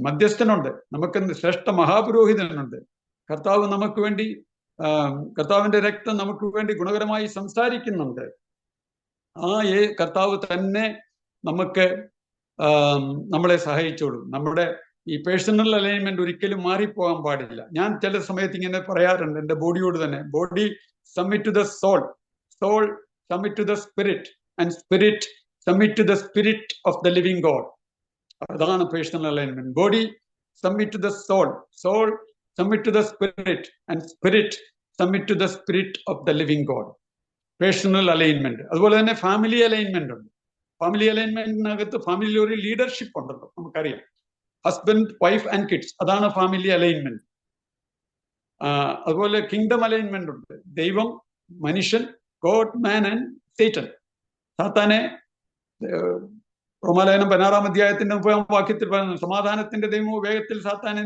മധ്യസ്ഥനുണ്ട്, നമുക്ക് ശ്രേഷ്ഠ മഹാപുരോഹിതനുണ്ട്. കർത്താവ് നമുക്ക് വേണ്ടി, കർത്താവിന്റെ രക്തം നമുക്ക് വേണ്ടി ഗുണകരമായി സംസാരിക്കുന്നുണ്ട്. ആ കർത്താവ് തന്നെ നമ്മളെ സഹായിച്ചോളും. നമ്മുടെ ഈ പേഴ്സണൽ അലൈൻമെന്റ് ഒരിക്കലും മാറിപ്പോകാൻ പാടില്ല. ഞാൻ ചില സമയത്ത് ഇങ്ങനെ പറയാറുണ്ട് എൻ്റെ ബോഡിയോട് തന്നെ, body submit to the soul, soul submit to the spirit, and spirit submit to the spirit of the living God. അതാണ് personal alignment. Body submit to the soul, soul submit to the spirit, and spirit submit to the spirit of the living God. Personal alignment. അതുപോലെ തന്നെ ഫാമിലി അലൈൻമെന്റ് ഉണ്ട്. ഫാമിലി അലൈൻമെന്റിനകത്ത് ഫാമിലിയിൽ ഒരു ലീഡർഷിപ്പ് ഉണ്ടല്ലോ, നമുക്കറിയാം. ഹസ്ബൻഡ്, വൈഫ് ആൻഡ് കിഡ്സ്, അതാണ് ഫാമിലി അലൈൻമെന്റ്. അതുപോലെ കിങ്ഡം അലൈൻമെന്റ് ഉണ്ട്. ദൈവം, മനുഷ്യൻ, ഗോഡ്, മാൻ ആൻഡ് സേറ്റൻ. സാത്താനെ റോമാലേഖനം 16-ാം അധ്യായത്തിന്റെ 30-ാം വാക്യത്തിൽ പറയുന്നു, സമാധാനത്തിന്റെ ദൈവമോ വേഗത്തിൽ സാത്താനെ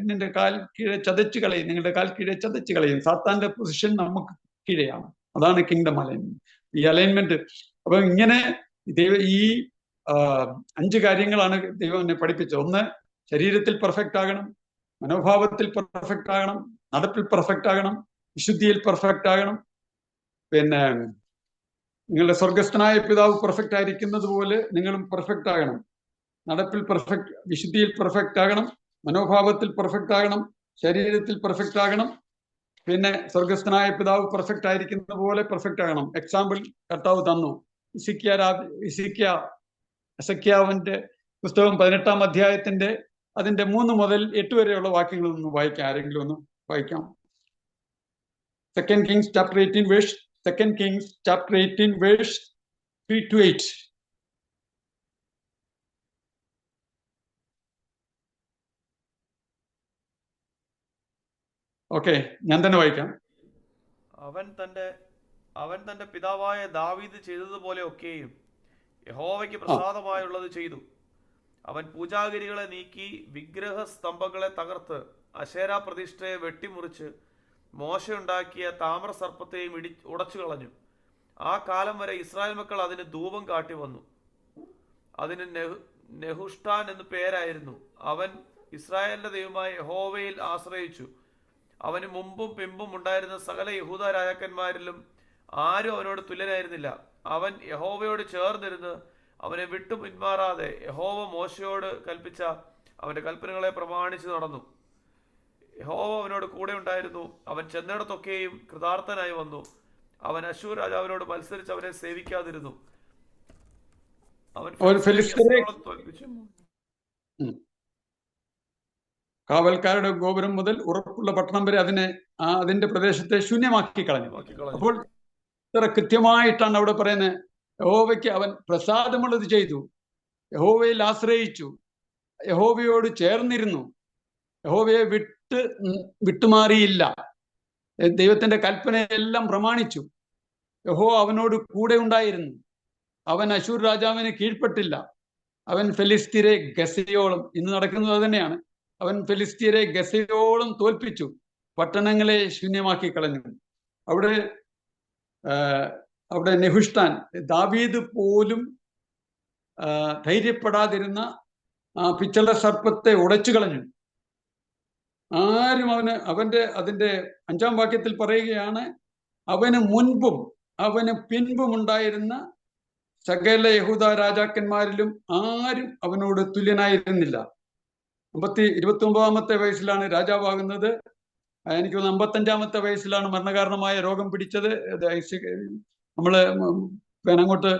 നിന്റെ കാൽ കീഴെ ചതച്ചു കളയും, നിങ്ങളുടെ കാൽ കീഴെ ചതച്ചു കളയും. സാത്താന്റെ പൊസിഷൻ നമുക്ക് കീഴെയാണ്. അതാണ് കിങ്ഡം അലൈൻമെന്റ്. ഈ അലൈൻമെന്റ്. അപ്പൊ ഇങ്ങനെ ഈ 5 കാര്യങ്ങളാണ് ദൈവം എന്നെ പഠിപ്പിച്ചത്. 1, ശരീരത്തിൽ പെർഫെക്റ്റ് ആകണം, മനോഭാവത്തിൽ പെർഫെക്റ്റ് ആകണം, നടപ്പിൽ പെർഫെക്റ്റ് ആകണം, വിശുദ്ധിയിൽ പെർഫെക്റ്റ് ആകണം. പിന്നെ നിങ്ങളുടെ സ്വർഗസ്ഥനായ പിതാവ് പെർഫെക്റ്റ് ആയിരിക്കുന്നത് പോലെ നിങ്ങളും പെർഫെക്റ്റ് ആകണം. നടപ്പിൽ പെർഫെക്റ്റ്, വിശുദ്ധിയിൽ പെർഫെക്റ്റ് ആകണം, മനോഭാവത്തിൽ പെർഫെക്റ്റ് ആകണം, ശരീരത്തിൽ പെർഫെക്റ്റ് ആകണം. പിന്നെ സ്വർഗസ്ഥനായ പിതാവ് പെർഫെക്റ്റ് ആയിരിക്കുന്ന പോലെ പെർഫെക്റ്റ് ആകണം. എക്സാമ്പിൾ കർത്താവ് തന്നു. എസെക്കിയാവിന്റെ പുസ്തകം 18-ാം അധ്യായത്തിന്റെ അതിന്റെ 3 മുതൽ 8 വരെയുള്ള വാക്യങ്ങൾ ഒന്ന് വായിക്കാം. ആരെങ്കിലും ഒന്ന് വായിക്കാം. 2 Kings chapter 18 verse 3 to 8. Okay, ഞാൻ തന്നെ വായിക്കാം. അവൻ തന്റെ പിതാവായ ദാവീദ് ചെയ്തതുപോലെ ഒക്കെയും യഹോവയ്ക്ക് പ്രസാദമായുള്ളത് ചെയ്തു. അവൻ പൂജാഗിരികളെ നീക്കി വിഗ്രഹ സ്തംഭങ്ങളെ തകർത്ത് അശേര പ്രതിഷ്ഠയെ വെട്ടിമുറിച്ച് മോശ ഉണ്ടാക്കിയ താമ്ര സർപ്പത്തെയും ഉടച്ചു കളഞ്ഞു. ആ കാലം വരെ ഇസ്രായേൽ മക്കൾ അതിന് ധൂപം കാട്ടി വന്നു. അതിന് നെഹുഷ്ടാൻ എന്ന് പേരായിരുന്നു. അവൻ ഇസ്രായേലിന്റെ ദൈവമായ യഹോവയിൽ ആശ്രയിച്ചു. അവന് മുമ്പും പിമ്പും ഉണ്ടായിരുന്ന സകല യഹൂദ രാജാക്കന്മാരിലും ആരും അവനോട് തുല്യനായിരുന്നില്ല. അവൻ യഹോവയോട് ചേർന്നിരുന്ന് അവനെ വിട്ടു പിന്മാറാതെ യഹോവ മോശയോട് കൽപ്പിച്ച അവന്റെ കൽപ്പനകളെ പ്രമാണിച്ചു നടന്നു. യഹോവ അവനോട് കൂടെ ഉണ്ടായിരുന്നു. അവൻ ചെന്നിടത്തൊക്കെയും കൃതാർത്ഥനായി വന്നു. അവൻ അശ്ശൂർ രാജാവിനോട് മത്സരിച്ച് അവനെ സേവിക്കാതിരുന്നു. അവൻ കാവൽക്കാരുടെ ഗോപുരം മുതൽ ഉറപ്പുള്ള പട്ടണം വരെ അതിന്റെ പ്രദേശത്തെ ശൂന്യമാക്കി കളഞ്ഞു. അപ്പോൾ ഇത്ര കൃത്യമായിട്ടാണ് അവിടെ പറയുന്നത്. യഹോവയ്ക്ക് അവൻ പ്രസാദമുള്ളത് ചെയ്തു, യഹോവയിൽ ആശ്രയിച്ചു, യഹോവയോട് ചേർന്നിരുന്നു, യഹോവയെ വിട്ടുമാറിയില്ല, ദൈവത്തിന്റെ കൽപ്പനയെല്ലാം പ്രമാണിച്ചു. യഹോവ അവനോട് കൂടെ ഉണ്ടായിരുന്നു. അവൻ അശൂർ രാജാവിന് കീഴ്പ്പെട്ടില്ല. അവൻ ഫെലിസ്ത്യരെ ഗസയോളം, ഇന്ന് നടക്കുന്നത് അത് തന്നെയാണ്, അവൻ ഫെലിസ്ത്യരെ ഗസയോളം തോൽപ്പിച്ചു, പട്ടണങ്ങളെ ശൂന്യമാക്കി കളഞ്ഞു. അവിടെ നെഹുഷ്ടാൻ, ദാവീദ് പോലും ധൈര്യപ്പെടാതിരുന്ന പിച്ചള സർപ്പത്തെ ഉടച്ചു കളഞ്ഞു. ആരും അതിന്റെ 5-ാം വാക്യത്തിൽ പറയുകയാണ്, അവന് മുൻപും അവന് പിൻപും ഉണ്ടായിരുന്ന സകല യഹൂദ രാജാക്കന്മാരിലും ആരും അവനോട് തുല്യനായിരുന്നില്ല. 29-ാമത്തെ വയസ്സിലാണ് രാജാവാകുന്നത്. എനിക്ക് തോന്നുന്നു 55-ാമത്തെ വയസ്സിലാണ് മരണകാരണമായ രോഗം പിടിച്ചത്. നമ്മള് അങ്ങോട്ട്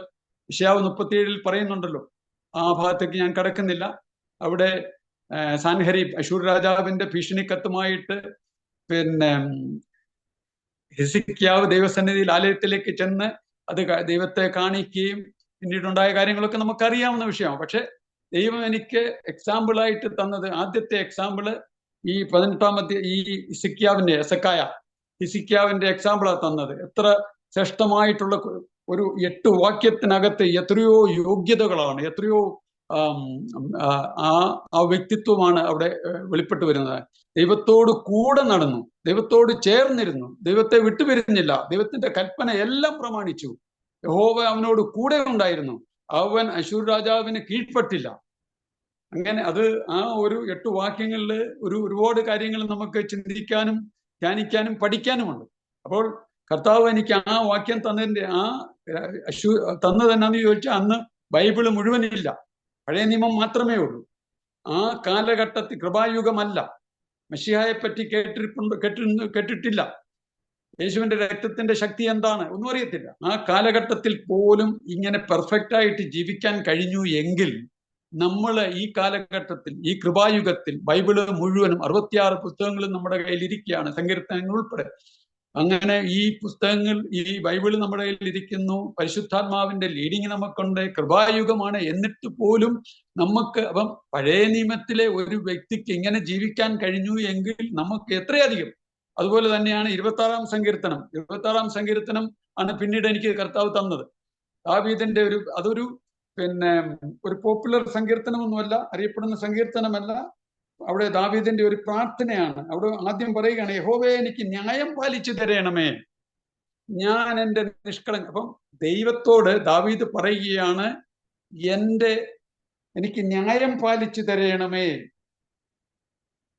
യശയ്യാവ് 37 പറയുന്നുണ്ടല്ലോ, ആ ഭാഗത്തേക്ക് ഞാൻ കടക്കുന്നില്ല. അവിടെ സാൻഹരീബ് അശൂർ രാജാവിന്റെ ഭീഷണിക്കത്തുമായിട്ട് ഹിസ്കിയാവ് ദൈവസന്നിധിയിൽ ആലയത്തിലേക്ക് ചെന്ന് അത് ദൈവത്തെ കാണിക്കുകയും പിന്നീടുണ്ടായ കാര്യങ്ങളൊക്കെ നമുക്കറിയാവുന്ന വിഷയമാണ്. പക്ഷെ ദൈവം എനിക്ക് എക്സാമ്പിളായിട്ട് തന്നത്, ആദ്യത്തെ എക്സാമ്പിള് ഈ 18-ാമത്തെ ഈ ഹിസ്കിയാവിന്റെ എക്സാമ്പിളാണ് തന്നത്. എത്ര ശ്രേഷ്ഠമായിട്ടുള്ള ഒരു 8 വാക്യത്തിനകത്ത് എത്രയോ യോഗ്യതകളാണ്, എത്രയോ ആ വ്യക്തിത്വമാണ് അവിടെ വെളിപ്പെട്ടു വരുന്നത്. ദൈവത്തോട് കൂടെ നടന്നു, ദൈവത്തോട് ചേർന്നിരുന്നു, ദൈവത്തെ വിട്ടുപിരിഞ്ഞില്ല, ദൈവത്തിന്റെ കൽപ്പന എല്ലാം പ്രമാണിച്ചു, യഹോവ അവനോട് കൂടെ ഉണ്ടായിരുന്നു, അവൻ അശൂർ രാജാവിന് കീഴ്പ്പെട്ടില്ല. അങ്ങനെ അത് ആ ഒരു 8 വാക്യങ്ങളിൽ ഒരുപാട് കാര്യങ്ങൾ നമുക്ക് ചിന്തിക്കാനും ധ്യാനിക്കാനും പഠിക്കാനുമുണ്ട്. അപ്പോൾ കർത്താവ് എനിക്ക് ആ വാക്യം തന്നതെന്നാന്ന് ചോദിച്ചാൽ, അന്ന് ബൈബിള് മുഴുവനില്ല, പഴയ നിയമം മാത്രമേ ഉള്ളൂ. ആ കാലഘട്ടത്തിൽ കൃപായുഗമല്ല. മെശിഹായെ പറ്റി കേട്ടിട്ടില്ല. യേശുവിന്റെ രക്തത്തിന്റെ ശക്തി എന്താണ് ഒന്നും അറിയത്തില്ല. ആ കാലഘട്ടത്തിൽ പോലും ഇങ്ങനെ പെർഫെക്റ്റ് ആയിട്ട് ജീവിക്കാൻ കഴിഞ്ഞു എങ്കിൽ നമ്മൾ ഈ കാലഘട്ടത്തിൽ, ഈ കൃപായുഗത്തിൽ, ബൈബിള് മുഴുവനും 66 പുസ്തകങ്ങളും നമ്മുടെ കയ്യിൽ ഇരിക്കുകയാണ്, സങ്കീർത്തനങ്ങൾ ഉൾപ്പെടെ. അങ്ങനെ ഈ പുസ്തകങ്ങൾ, ഈ ബൈബിള് നമ്മുടെ കയ്യിൽ ഇരിക്കുന്നു, പരിശുദ്ധാത്മാവിന്റെ ലീഡിങ് നമുക്കുണ്ട്, കൃപായുഗമാണ്. എന്നിട്ട് പോലും നമുക്ക്, അപ്പം പഴയ നിയമത്തിലെ ഒരു വ്യക്തിക്ക് ഇങ്ങനെ ജീവിക്കാൻ കഴിഞ്ഞു എങ്കിൽ നമുക്ക് എത്രയധികം. അതുപോലെ തന്നെയാണ് 26-ാം സങ്കീർത്തനം. 26-ാം സങ്കീർത്തനം ആണ് പിന്നീട് എനിക്ക് കർത്താവ് തന്നത്. ദാവീദിന്റെ അതൊരു ഒരു പോപ്പുലർ സങ്കീർത്തനമൊന്നുമല്ല, അറിയപ്പെടുന്ന സങ്കീർത്തനമല്ല. അവിടെ ദാവീദിന്റെ ഒരു പ്രാർത്ഥനയാണ്. അവിടെ ആദ്യം പറയുകയാണ്, യഹോവേ എനിക്ക് ന്യായം പാലിച്ചു തരണമേ, ഞാൻ എൻ്റെ അപ്പം ദൈവത്തോട് ദാവീദ് പറയുകയാണ്, എനിക്ക് ന്യായം പാലിച്ചു തരണമേ,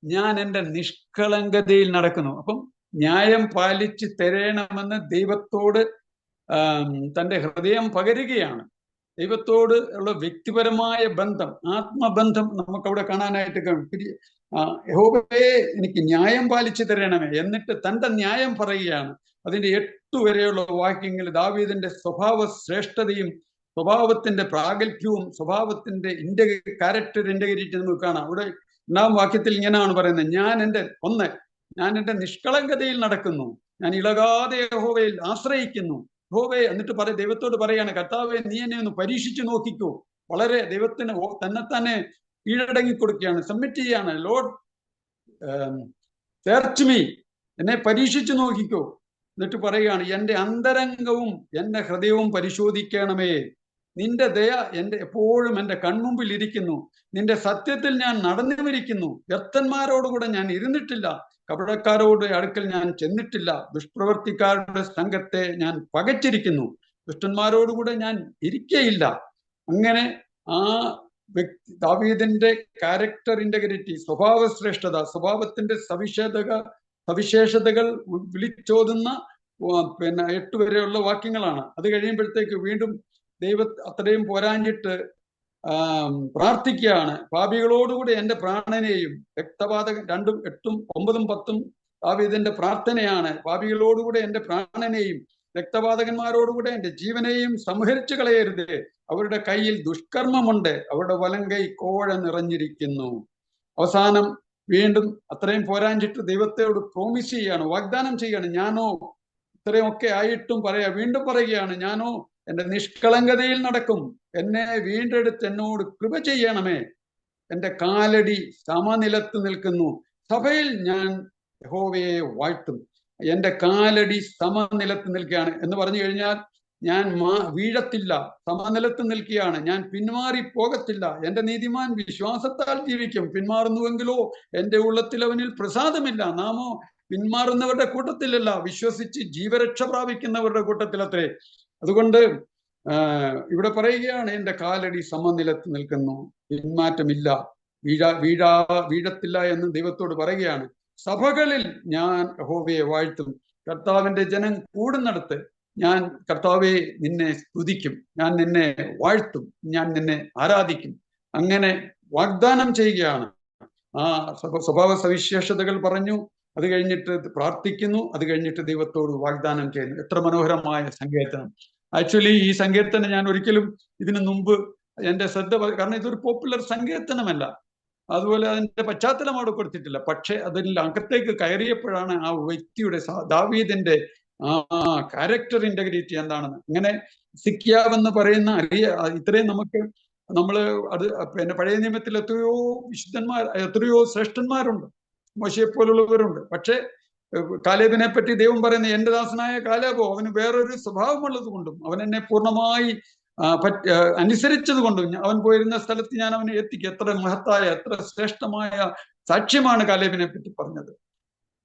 ഞാൻ എൻ്റെ നിഷ്കളങ്കതയിൽ നടക്കുന്നു. അപ്പം ന്യായം പാലിച്ചു തരണമെന്ന് ദൈവത്തോട് തൻ്റെ ഹൃദയം പകരുകയാണ്. ദൈവത്തോട് ഉള്ള വ്യക്തിപരമായ ബന്ധം, ആത്മബന്ധം നമുക്കവിടെ കാണാനായിട്ട് കഴിയും. യഹോവേ എനിക്ക് ന്യായം പാലിച്ചു തരണമേ, എന്നിട്ട് തൻ്റെ ന്യായം പറയുകയാണ്. അതിന്റെ 8 വരെയുള്ള വാക്യങ്ങൾ ദാവീദിന്റെ സ്വഭാവ ശ്രേഷ്ഠതയും സ്വഭാവത്തിന്റെ പ്രാഗൽഭ്യവും സ്വഭാവത്തിന്റെ ക്യാരക്ടർ ഇന്റഗ്രിറ്റി നമുക്ക് കാണാം. അവിടെ 1-ാം വാക്യത്തിൽ ഇങ്ങനെയാണ് പറയുന്നത്, ഞാൻ എൻ്റെ നിഷ്കളങ്കതയിൽ നടക്കുന്നു, ഞാൻ ഇളകാതെ യഹോവയിൽ ആശ്രയിക്കുന്നു. യഹോവേ, എന്നിട്ട് ദൈവത്തോട് പറയാണ്, കർത്താവേ നീ എന്നെ ഒന്ന് പരീക്ഷിച്ചു നോക്കിക്കോ. വളരെ ദൈവത്തിന് തന്നെ കീഴടങ്ങി കൊടുക്കുകയാണ്, സബ്മിറ്റ് ചെയ്യാണ്. ലോർഡ് സെർച്ച് മീ, എന്നെ പരീക്ഷിച്ചു നോക്കിക്കോ. എന്നിട്ട് പറയുകയാണ്, എൻ്റെ അന്തരംഗവും എൻ്റെ ഹൃദയവും പരിശോധിക്കണമേ, നിന്റെ ദയ എപ്പോഴും എൻ്റെ കൺമുമ്പിൽ ഇരിക്കുന്നു. നിന്റെ സത്യത്തിൽ ഞാൻ നടന്നുമിരിക്കുന്നു. വ്യർത്ഥന്മാരോടുകൂടെ ഞാൻ ഇരുന്നിട്ടില്ല, കപടക്കാരോട് അടുക്കൽ ഞാൻ ചെന്നിട്ടില്ല. ദുഷ്പ്രവർത്തിക്കാരുടെ സംഘത്തെ ഞാൻ പകച്ചിരിക്കുന്നു, ദുഷ്ടന്മാരോടുകൂടെ ഞാൻ ഇരിക്കയില്ല. അങ്ങനെ ആ വ്യക്തി ദാവീദിന്റെ ക്യാരക്ടർ ഇന്റഗ്രിറ്റി, സ്വഭാവ ശ്രേഷ്ഠത, സ്വഭാവത്തിന്റെ സവിശേഷതകൾ വിളിച്ചോതുന്ന 8 വരെയുള്ള വാക്യങ്ങളാണ്. അത് കഴിയുമ്പോഴത്തേക്ക് വീണ്ടും അത്രയും പോരാഞ്ഞിട്ട് പ്രാർത്ഥിക്കുകയാണ്. പാപികളോടുകൂടി എൻ്റെ പ്രാണനെയും, രക്തപാതകം 2, 8, 9, 10 ദാവീദിന്റെ പ്രാർത്ഥനയാണ്. പാപികളോടുകൂടി എൻ്റെ പ്രാണനെയും രക്തപാതകന്മാരോടുകൂടെ എൻ്റെ ജീവനെയും സംഹരിച്ചു കളയരുത്. അവരുടെ കയ്യിൽ ദുഷ്കർമ്മമുണ്ട്, അവരുടെ വലങ്കൈ കോഴ നിറഞ്ഞിരിക്കുന്നു. അവസാനം വീണ്ടും അത്രയും പോരാഞ്ഞിട്ട് ദൈവത്തോട് പ്രോമിസ് ചെയ്യാണ്, വാഗ്ദാനം ചെയ്യാണ്. ഞാനോ ഇത്രയൊക്കെ ആയിട്ടും വീണ്ടും പറയുകയാണ്, ഞാനോ എൻ്റെ നിഷ്കളങ്കതയിൽ നടക്കും. എന്നെ വീണ്ടെടുത്ത് എന്നോട് കൃപ ചെയ്യണമേ. എൻ്റെ കാലടി സമനിലത്ത് നിൽക്കുന്നു. സഭയിൽ ഞാൻ യഹോവയെ വാഴ്ത്തും. എൻ്റെ കാലടി സമനിലത്ത് നിൽക്കുകയാണ് എന്ന് പറഞ്ഞു കഴിഞ്ഞാൽ ഞാൻ വീഴത്തില്ല, സമനിലത്ത് നിൽക്കുകയാണ്. ഞാൻ പിന്മാറി പോകത്തില്ല. എൻ്റെ നീതിമാൻ വിശ്വാസത്താൽ ജീവിക്കും. പിന്മാറുന്നുവെങ്കിലോ എൻ്റെ ഉള്ളത്തിൽ അവനിൽ പ്രസാദമില്ല. നാമോ പിന്മാറുന്നവരുടെ കൂട്ടത്തിലല്ല, വിശ്വസിച്ച് ജീവരക്ഷ പ്രാപിക്കുന്നവരുടെ കൂട്ടത്തിലത്രേ. അതുകൊണ്ട് ഇവിടെ പറയുകയാണ്, എൻ്റെ കാലടി സമനിലത്ത് നിൽക്കുന്നു, പിന്മാറ്റമില്ല, വീഴത്തില്ല എന്ന് ദൈവത്തോട് പറയുകയാണ്. സഭകളിൽ ഞാൻ യഹോവയെ വാഴ്ത്തും. കർത്താവിന്റെ ജനം കൂടുന്നിടത്ത് ഞാൻ കർത്താവെ നിന്നെ സ്തുതിക്കും, ഞാൻ നിന്നെ വാഴ്ത്തും, ഞാൻ നിന്നെ ആരാധിക്കും. അങ്ങനെ വാഗ്ദാനം ചെയ്യുകയാണ്. ആ സ്വഭാവ സവിശേഷതകൾ പറഞ്ഞു, അത് കഴിഞ്ഞിട്ട് പ്രാർത്ഥിക്കുന്നു, അത് കഴിഞ്ഞിട്ട് ദൈവത്തോട് വാഗ്ദാനം ചെയ്യുന്നു. എത്ര മനോഹരമായ സങ്കീർത്തനം. ആക്ച്വലി ഈ സങ്കീർത്തനം ഞാൻ ഒരിക്കലും ഇതിനു മുമ്പ് എൻ്റെ ശ്രദ്ധ, കാരണം ഇതൊരു പോപ്പുലർ സങ്കീർത്തനമല്ല, അതുപോലെ അതിന്റെ പശ്ചാത്തലം അവിടെ കൊടുത്തിട്ടില്ല. പക്ഷെ അതിൽ അകത്തേക്ക് കയറിയപ്പോഴാണ് ആ വ്യക്തിയുടെ, ദാവീദിന്റെ ആ ക്യാരക്ടർ ഇന്റഗ്രിറ്റി എന്താണെന്ന്. അങ്ങനെ സിക്കിയാവെന്ന് പറയുന്ന ഇത്രയും അത് പഴയ നിയമത്തിൽ എത്രയോ വിശുദ്ധന്മാർ, എത്രയോ ശ്രേഷ്ഠന്മാരുണ്ട്, മോശയെ പോലുള്ളവരുണ്ട്. പക്ഷെ കാലേബിനെ പറ്റി ദൈവം പറയുന്നത്, എൻ്റെ ദാസനായ കാലേബോ, അവന് വേറൊരു സ്വഭാവമുള്ളത് കൊണ്ടും അവൻ എന്നെ പൂർണ്ണമായി അനുസരിച്ചത് കൊണ്ടും അവൻ പോയിരുന്ന സ്ഥലത്ത് ഞാൻ അവനെ എത്തിക്കും. എത്ര മഹത്തായ, എത്ര ശ്രേഷ്ഠമായ സാക്ഷ്യമാണ് കാലേബിനെ പറ്റി പറഞ്ഞത്,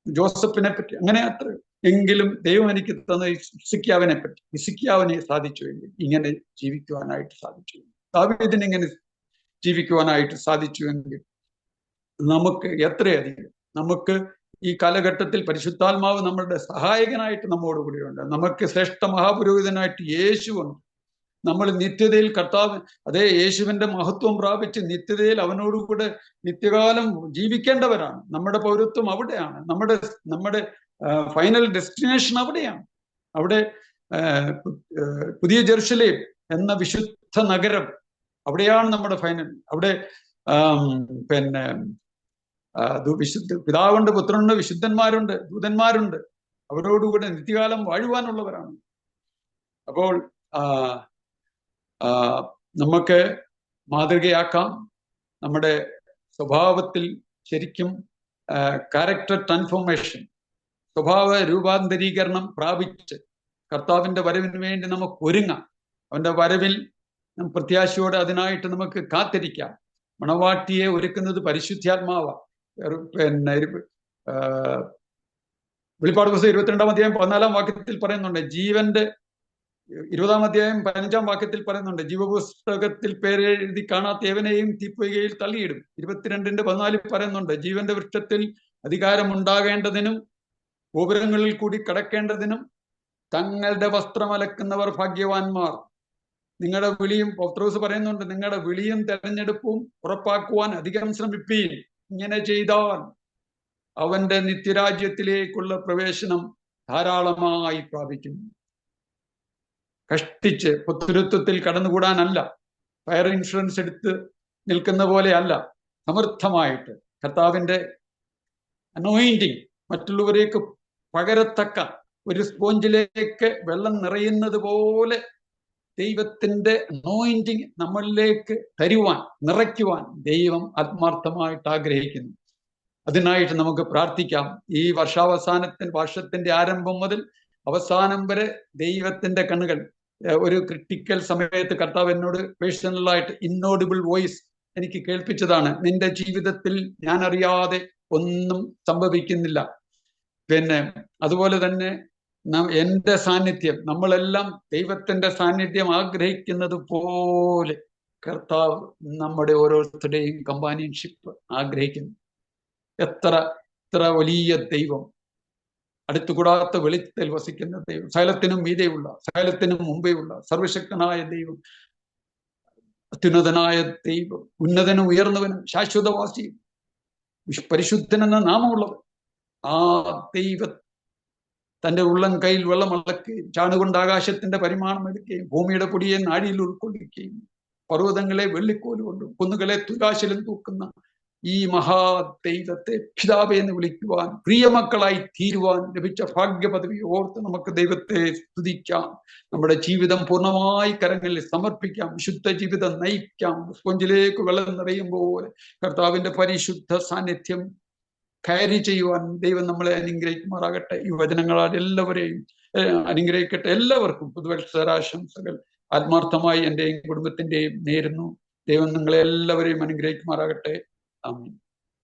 ജോസഫിനെ പറ്റി. അങ്ങനെ അത്ര എങ്കിലും ദൈവം എനിക്ക് തന്ന ഹിസ്കിയാവിനെ പറ്റി, ഹിസ്കിയാവിനെ സാധിച്ചുവെങ്കിൽ ഇങ്ങനെ ജീവിക്കുവാനായിട്ട് സാധിച്ചു, ദാവീദിന് ഇങ്ങനെ ജീവിക്കുവാനായിട്ട് സാധിച്ചുവെങ്കിൽ നമുക്ക് എത്രയധികം, നമുക്ക് ഈ കാലഘട്ടത്തിൽ പരിശുദ്ധാത്മാവ് നമ്മളുടെ സഹായകനായിട്ട് നമ്മോടുകൂടിയുണ്ട്. നമുക്ക് ശ്രേഷ്ഠ മഹാപുരോഹിതനായിട്ട് യേശുവുണ്ട്. നമ്മൾ നിത്യതയിൽ കർത്താവ്, അതേ യേശുവിന്റെ മഹത്വം പ്രാപിച്ച് നിത്യതയിൽ അവനോടുകൂടെ നിത്യകാലം ജീവിക്കേണ്ടവരാണ്. നമ്മുടെ പൗരത്വം അവിടെയാണ്, നമ്മുടെ ഫൈനൽ ഡെസ്റ്റിനേഷൻ അവിടെയാണ്. അവിടെ പുതിയ ജെറുസലേം എന്ന വിശുദ്ധ നഗരം, അവിടെയാണ് നമ്മുടെ ഫൈനൽ. അവിടെ പിതാവുണ്ട്, പുത്രനുണ്ട്, വിശുദ്ധന്മാരുണ്ട്, ദൂതന്മാരുണ്ട്. അവരോടുകൂടെ നിത്യകാലം വാഴുവാനുള്ളവരാണ്. അപ്പോൾ നമുക്ക് മാതൃകയാക്കാം. നമ്മുടെ സ്വഭാവത്തിൽ ശരിക്കും ക്യാരക്ടർ ട്രാൻസ്ഫോർമേഷൻ, സ്വഭാവ രൂപാന്തരീകരണം പ്രാപിച്ച് കർത്താവിന്റെ വരവിന് വേണ്ടി നമുക്ക് ഒരുങ്ങാം. അവന്റെ വരവിൽ പ്രത്യാശയോടെ അതിനായിട്ട് നമുക്ക് കാത്തിരിക്കാം. മണവാട്ടിയെ ഒരുക്കുന്നത് പരിശുദ്ധാത്മാവാണ്. വെളിപ്പാട് പുസ്തകം 22-ാം അധ്യായം 14-ാം വാക്യത്തിൽ പറയുന്നുണ്ട്, ജീവന്റെ 20-ാം അധ്യായം 15-ാം വാക്യത്തിൽ പറയുന്നുണ്ട്, ജീവപുസ്തകത്തിൽ പേരെഴുതി കാണാത്ത ഏവനെയും തീപ്പൊയ്കയിൽ തള്ളിയിടും. 22-14 പറയുന്നുണ്ട്, ജീവന്റെ വൃക്ഷത്തിൽ അധികാരം ഉണ്ടാകേണ്ടതിനും ഗോപുരങ്ങളിൽ കൂടി കടക്കേണ്ടതിനും തങ്ങളുടെ വസ്ത്രം അലക്കുന്നവർ ഭാഗ്യവാന്മാർ. നിങ്ങളുടെ വിളിയും, പൗത്രോസ് പറയുന്നുണ്ട്, നിങ്ങളുടെ വിളിയും തെരഞ്ഞെടുപ്പും ഉറപ്പാക്കുവാൻ അധികം ശ്രമിപ്പീൻ. ഇങ്ങനെ ചെയ്താൽ അവന്റെ നിത്യരാജ്യത്തിലേക്കുള്ള പ്രവേശനം ധാരാളമായി പ്രാപിക്കും. കഷ്ടിച്ച് പുത്തുരുത്വത്തിൽ കടന്നുകൂടാനല്ല, ഫയർ ഇൻഷുറൻസ് എടുത്ത് നിൽക്കുന്ന പോലെ അല്ല, സമർത്ഥമായിട്ട് കർത്താവിന്റെ അനോയിന്റിങ് മറ്റുള്ളവരേക്ക് പകരത്തക്ക ഒരു സ്പോഞ്ചിലേക്ക് വെള്ളം നിറയുന്നത് പോലെ ദൈവത്തിന്റെ അനോയിന്റിങ് നമ്മളിലേക്ക് തരുവാൻ, നിറയ്ക്കുവാൻ ദൈവം ആത്മാർത്ഥമായിട്ട് ആഗ്രഹിക്കുന്നു. അതിനായിട്ട് നമുക്ക് പ്രാർത്ഥിക്കാം. ഈ വർഷത്തിന്റെ ആരംഭം മുതൽ അവസാനം വരെ ദൈവത്തിന്റെ കണ്ണുകൾ ഒരു ക്രിട്ടിക്കൽ സമയത്ത് കർത്താവ് എന്നോട് പേഴ്സണലായിട്ട് ഇന്നോഡിബിൾ വോയിസ് എനിക്ക് കേൾപ്പിച്ചതാണ്. നിന്റെ ജീവിതത്തിൽ ഞാൻ അറിയാതെ ഒന്നും സംഭവിക്കുന്നില്ല. പിന്നെ അതുപോലെ തന്നെ എന്റെ സാന്നിധ്യം, നമ്മളെല്ലാം ദൈവത്തിന്റെ സാന്നിധ്യം ആഗ്രഹിക്കുന്നത് പോലെ കർത്താവ് നമ്മുടെ ഓരോരുത്തരുടെയും കമ്പാനിയൻഷിപ്പ് ആഗ്രഹിക്കുന്നു. എത്ര വലിയ ദൈവം, അടുത്തുകൂടാത്ത വെളിച്ചത്തിൽ വസിക്കുന്ന ദൈവം, സകലത്തിനും മീതെയുള്ള, സകലത്തിനും മുമ്പേയുള്ള സർവശക്തനായ ദൈവം, അത്യുന്നതനായ ദൈവം, ഉന്നതനും ഉയർന്നവനും ശാശ്വതവാസിയും പരിശുദ്ധനെന്ന നാമമുള്ളവൻ. ആ ദൈവ തന്റെ ഉള്ളം കയ്യിൽ വെള്ളം അളക്കുകയും ചാണുകൊണ്ട് ആകാശത്തിന്റെ പരിമാണം എടുക്കുകയും ഭൂമിയുടെ പൊടിയെ നാഴിയിൽ ഉൾക്കൊള്ളിക്കുകയും പർവ്വതങ്ങളെ വെള്ളിക്കോലുകൊണ്ടും കുന്നുകളെ തുലാശിലും തൂക്കുന്ന ഈ മഹാദൈവത്തെ പിതാവേ എന്ന് വിളിക്കുവാൻ, പ്രിയമക്കളായി തീരുവാൻ ലഭിച്ച ഭാഗ്യപദവി ഓർത്ത് നമുക്ക് ദൈവത്തെ സ്തുതിക്കാം. നമ്മുടെ ജീവിതം പൂർണ്ണമായി കരങ്ങളിൽ സമർപ്പിക്കാം. വിശുദ്ധ ജീവിതം നയിക്കാം. സ്പോഞ്ചിലേക്ക് വെള്ളം നിറയും പോലെ കർത്താവിന്റെ പരിശുദ്ധ സാന്നിധ്യം കയറി ചെയ്യുവാൻ ദൈവം നമ്മളെ അനുഗ്രഹിക്കുമാറാകട്ടെ. ഈ വചനങ്ങളാൽ എല്ലാവരെയും അനുഗ്രഹിക്കട്ടെ. എല്ലാവർക്കും പുതുവത്സരാശംസകൾ ആത്മാർത്ഥമായി എൻ്റെയും കുടുംബത്തിൻ്റെയും നേരുന്നു. ദൈവം നിങ്ങളെ എല്ലാവരെയും അനുഗ്രഹിക്കുമാറാകട്ടെ. ആമേൻ.